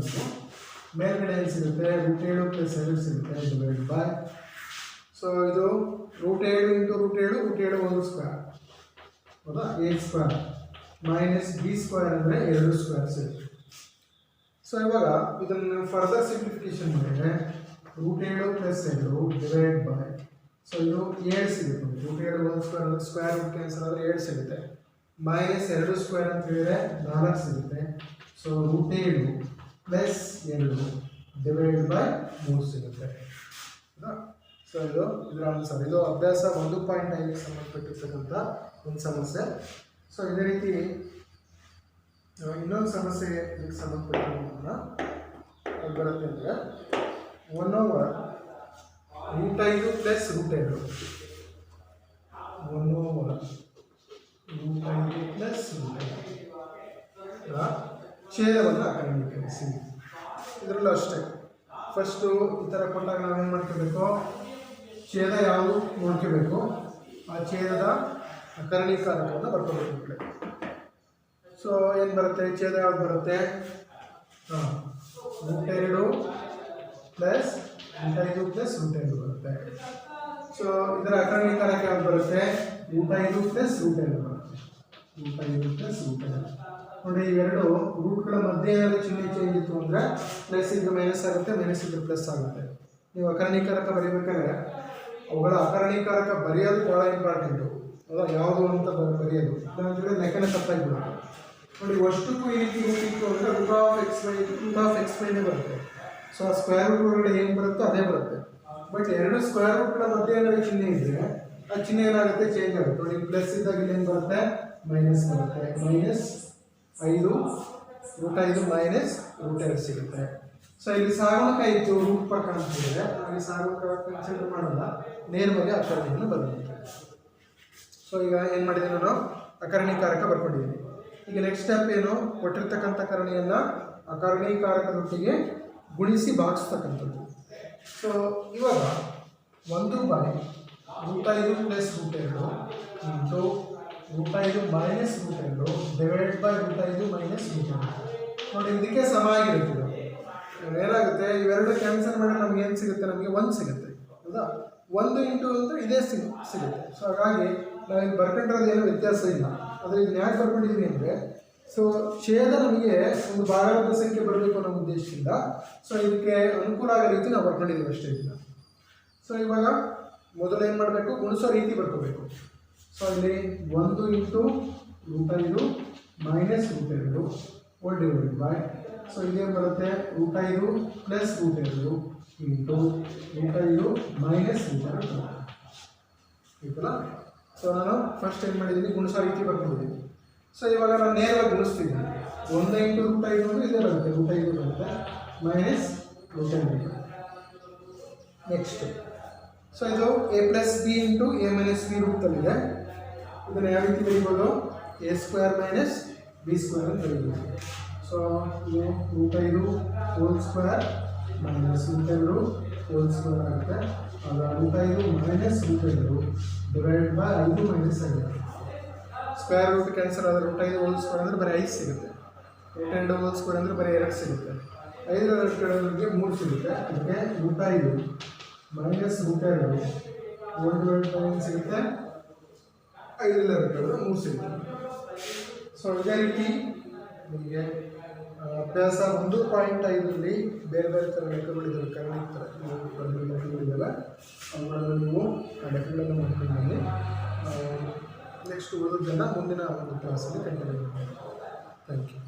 [SPEAKER 1] ಮೇಲ್ಗಡೆ ಏನು ಸಿಗುತ್ತೆ, √7 ಪ್ಲಸ್ 2 ಸಿಗುತ್ತೆ ಡಿವೈಡ್ ಬೈ. ಸೊ ಇದು √7 ಇಂಟು √7 ಒಂದು ಸ್ಕ್ವೇರ್, ಹೌದಾ, a² ಮೈನಸ್ b² ಅಂದರೆ 2² ಸಿಗುತ್ತೆ. ಸೊ ಇವಾಗ ಇದನ್ನು ಫರ್ದರ್ ಸಿಂಪ್ಲಿಫಿಕೇಶನ್ ಮಾಡಿದರೆ √7 ಪ್ಲಸ್ 2 ಡಿವೈಡ್ ಬೈ. ಸೊ ಇದು 7 ಸಿಗುತ್ತೆ, √7 ಒಂದು ಸ್ಕ್ವೇರ್ ರೂಟ್ ಕ್ಯಾನ್ಸಲ್ ಆದರೆ 7 ಸಿಗುತ್ತೆ, ಮೈನಸ್ 2² ಅಂತ ಹೇಳಿದರೆ 4 ಸಿಗುತ್ತೆ. ಸೊ √7 ಪ್ಲಸ್ 2 ಡಿವೈಡ್ ಬೈ 3 ಸಿಗುತ್ತೆ. ಸೊ ಇದು ಇದರ ಆನ್ಸರ್. ಇದು ಅಭ್ಯಾಸ 1.5ಗೆ ಸಂಬಂಧಪಟ್ಟಿರ್ತಕ್ಕಂಥ ಒಂದು ಸಮಸ್ಯೆ. ಸೊ ಇದೇ ರೀತಿ ಇನ್ನೊಂದು ಸಮಸ್ಯೆ ಇದಕ್ಕೆ ಸಂಬಂಧಪಟ್ಟಿರೋದನ್ನ ಅದು ಬರುತ್ತೆ ಅಂದರೆ 1/√5 ಪ್ಲಸ್ √2 1/√5 ಪ್ಲಸ್ √2 ಛೇದವನ್ನು ಅಕರ್ಣೀಕರಿಸಿ. ಇದರಲ್ಲೂ ಅಷ್ಟೇ, ಫಸ್ಟು ಈ ಥರ ಕೊಟ್ಟಾಗ ನಾವೇನು ಮಾಡ್ಕೋಬೇಕು, ಛೇದ ಯಾವುದು ನೋಡ್ಕೋಬೇಕು, ಆ ಛೇದದ ಅಕರ್ಣೀಕಾರಕವನ್ನು ಬರ್ಕೋಬೇಕು. ಸೊ ಏನು ಬರುತ್ತೆ, ಛೇದ ಯಾವ್ದು ಬರುತ್ತೆ, √2 ಪ್ಲಸ್ √5 ಪ್ಲಸ್ √2 ಬರುತ್ತೆ. ಸೊ ಇದರ ಅಕರ್ಣೀಕಾರಕ ಯಾವ್ದು ಬರುತ್ತೆ, √5 ಪ್ಲಸ್ √2 ಬರುತ್ತೆ, √5 ಪ್ಲಸ್ √2. ನೋಡಿ ಇವೆರಡು ರೂಟ್ಗಳ ಮಧ್ಯೆ ಏನಾದರೂ ಚಿಹ್ನೆ ಚೇಂಜ್ ಇತ್ತು ಅಂದರೆ ಪ್ಲಸ್ ಇದ್ರೆ ಮೈನಸ್ ಆಗುತ್ತೆ, ಮೈನಸ್ ಇದ್ರೆ ಪ್ಲಸ್ ಆಗುತ್ತೆ. ನೀವು ಅಕರ್ಣೀಕಾರಕ ಬರೀಬೇಕಾದ್ರೆ ಅವುಗಳ ಅಕರ್ಣೀಕಾರಕ ಬರೆಯೋದು ಭಾಳ ಇಂಪಾರ್ಟೆಂಟು, ಅಲ್ಲ ಯಾವುದು ಅಂತ ಬರೆಯೋದು, ಇಲ್ಲಾಂತೇಳಿ ಲೆಕ್ಕನ ತಪ್ಪಾಗಿಬಿಡುತ್ತೆ. ನೋಡಿ ಅಷ್ಟಕ್ಕೂ ಈ ರೀತಿ ರೂಟ್ ಇತ್ತು ಅಂದರೆ √(x/√(x/) ಬರುತ್ತೆ. ಸೊ ಆ ಸ್ಕ್ವೇರ್ ರೂಟ್ ಒಳಗಡೆ ಏನು ಬರುತ್ತೋ ಅದೇ ಬರುತ್ತೆ. ಬಟ್ ಎರಡು ಸ್ಕ್ವೇರ್ ರೂಟ್ಗಳ ಮಧ್ಯೆ ಏನಾದರೂ ಚಿಹ್ನೆ ಇದ್ದರೆ ಆ ಚಿಹ್ನೆ ಏನಾಗುತ್ತೆ, ಚೇಂಜ್ ಆಗುತ್ತೆ. ನೋಡಿ ಪ್ಲಸ್ ಇದ್ದಾಗ ಇಲ್ಲಿ ಏನು ಬರುತ್ತೆ, ಮೈನಸ್ ಬರುತ್ತೆ, ಮೈನಸ್ 5 √5 ಮೈನಸ್ √2 ಸಿಗುತ್ತೆ. ಸೊ ಇಲ್ಲಿ ಸಾಗುಣಕ ಇತ್ತು ರೂಟ್ ಪಕ್ಕ ಅಂತ ಹೇಳಿದ್ರೆ ಇಲ್ಲಿ ಸಾಗುಣಕ ಕನ್ಸಿಡರ್ ಮಾಡೋಲ್ಲ, ನೇರವಾಗಿ ಅಕರ್ಣೀಯನ್ನು ಬರುತ್ತೆ. ಸೊ ಈಗ ಏನು ಮಾಡಿದ್ದೀನಿ ನಾನು, ಅಕರ್ಣೀಕಾರಕ ಬರ್ಕೊಂಡಿದ್ದೀನಿ. ಈಗ ನೆಕ್ಸ್ಟ್ ಸ್ಟೆಪ್ ಏನು, ಕೊಟ್ಟಿರ್ತಕ್ಕಂಥ ಕರ್ಣಿಯನ್ನು ಅಕರ್ಣೀಕಾರಕದೊಟ್ಟಿಗೆ ಗುಣಿಸಿ ಭಾಗಿಸ್ತಕ್ಕಂಥದ್ದು. ಸೊ ಇವಾಗ 1/√5 plus √2 into √5 minus √2 divide by √5 minus √2. ನೋಡಿ ಇದಕ್ಕೆ ಸಮ ಆಗಿರುತ್ತೆ. ಏನಾಗುತ್ತೆ, ಇವೆರಡು ಕ್ಯಾನ್ಸಲ್ ಮಾಡಿ ನಮ್ಗೆ ಏನು ಸಿಗುತ್ತೆ, ನಮಗೆ 1 ಸಿಗುತ್ತೆ, ಹೌದಾ. 1 ಇಂಟು ಅಂದರೆ ಇದೇ ಸಿಗುತ್ತೆ. ಸೊ ಹಾಗಾಗಿ ನಾವು ಇಲ್ಲಿ ಬರ್ಕೊಂಡಿರೋದು ಏನೂ ವ್ಯತ್ಯಾಸ ಇಲ್ಲ. ಆದರೆ ಇದನ್ನ ಯಾಕೆ ಬರ್ಕೊಂಡಿದ್ದೀವಿ ಅಂದರೆ, ಸೊ ಛೇದ ನಮಗೆ ಒಂದು ಭಾಗದ ಸಂಖ್ಯೆ ಬರಬೇಕು ಅನ್ನೋ ಉದ್ದೇಶದಿಂದ ಸೊ ಇದಕ್ಕೆ ಅನುಕೂಲ ಆಗೋ ರೀತಿ ನಾವು ಬರ್ಕೊಂಡಿದ್ದೀವಿ ಅಷ್ಟೇ ಇದನ್ನ. ಸೊ ಇವಾಗ ಮೊದಲು ಏನು ಮಾಡಬೇಕು, ಗುಣಿಸೋ ರೀತಿ ಬರ್ಕೋಬೇಕು. ಸೊ ಇಲ್ಲಿ 1 into √5 minus √2 hole divide by. So ಇದೇನು ಬರುತ್ತೆ, √5 ಪ್ಲಸ್ √2 ಇಂಟು √5 ಮೈನಸ್ √2 ಆಯ್ತಲ್ಲ. ಸೊ ನಾನು ಫಸ್ಟ್ ಏನು ಮಾಡಿದ್ದೀನಿ, ಗುಣಿಸೋ ರೀತಿ ಬರ್ಕೊಂಡಿದ್ದೀನಿ. ಸೊ ಇವಾಗ ನಾನು ನೇರವಾಗಿ ಗುಣಿಸ್ತಿದ್ದೀನಿ. 1 ಇಂಟು √5 ಅಂದರೆ ಇದೇ ಬರುತ್ತೆ, √5 ಬರುತ್ತೆ ಮೈನಸ್ √2. ನೆಕ್ಸ್ಟ್ ಸೊ ಇದು a plus b into a minus b ರೂಪದಲ್ಲಿದೆ. ಇದನ್ನು ಯಾವ ರೀತಿ ಬರೀಬೋದು, a² ಮೈನಸ್ b² ಅಂತ ಬರೀಬೋದು. ಸೊ ಇದು √5 whole square minus √2 whole square ಆಗುತ್ತೆ. ಆಗ √5 minus √2 divide by 5 minus 5. Square root cancel ಆದರೆ √5 ಹೋಲ್ ಸ್ಕ್ವೇರ್ ಅಂದರೆ ಬರೀ 5 ಸಿಗುತ್ತೆ, √2 ಹೋಲ್ ಸ್ಕ್ವೇರ್ ಅಂದರೆ ಬರೀ 2 ಸಿಗುತ್ತೆ, 5 2ಗೆ 3 ಸಿಗುತ್ತೆ. ಅದಕ್ಕೆ √5 ಮೈನಸ್ √2 ಹೋಲ್ ಡಿವೈಡ್ ಬೈ ಏನು ಸಿಗುತ್ತೆ, 5 2 3 ಸಿಗುತ್ತೆ. ಸೊ ಇದೇ ರೀತಿ ನಿಮಗೆ ಅಭ್ಯಾಸ 1.5ರಲ್ಲಿ ಬೇರೆ ಬೇರೆ ಥರ ಲೆಕ್ಕಗಳಿದ್ದಾವೆ, ಕರ್ಣಿಕ್ ಥರ ಲೆಕ್ಕಗಳಿದ್ದಾವೆ. ಅವುಗಳನ್ನು ನೀವು ಆ ಲೆಕ್ಕಗಳನ್ನು ಮಾಡ್ಕೊಂಡು ನೆಕ್ಸ್ಟ್ ಉಳಿದದ್ದನ್ನು ಮುಂದಿನ ಒಂದು ಕ್ಲಾಸಲ್ಲಿ ಕಂಟಿನ್ಯೂ ಮಾಡೋಣ. Thank you.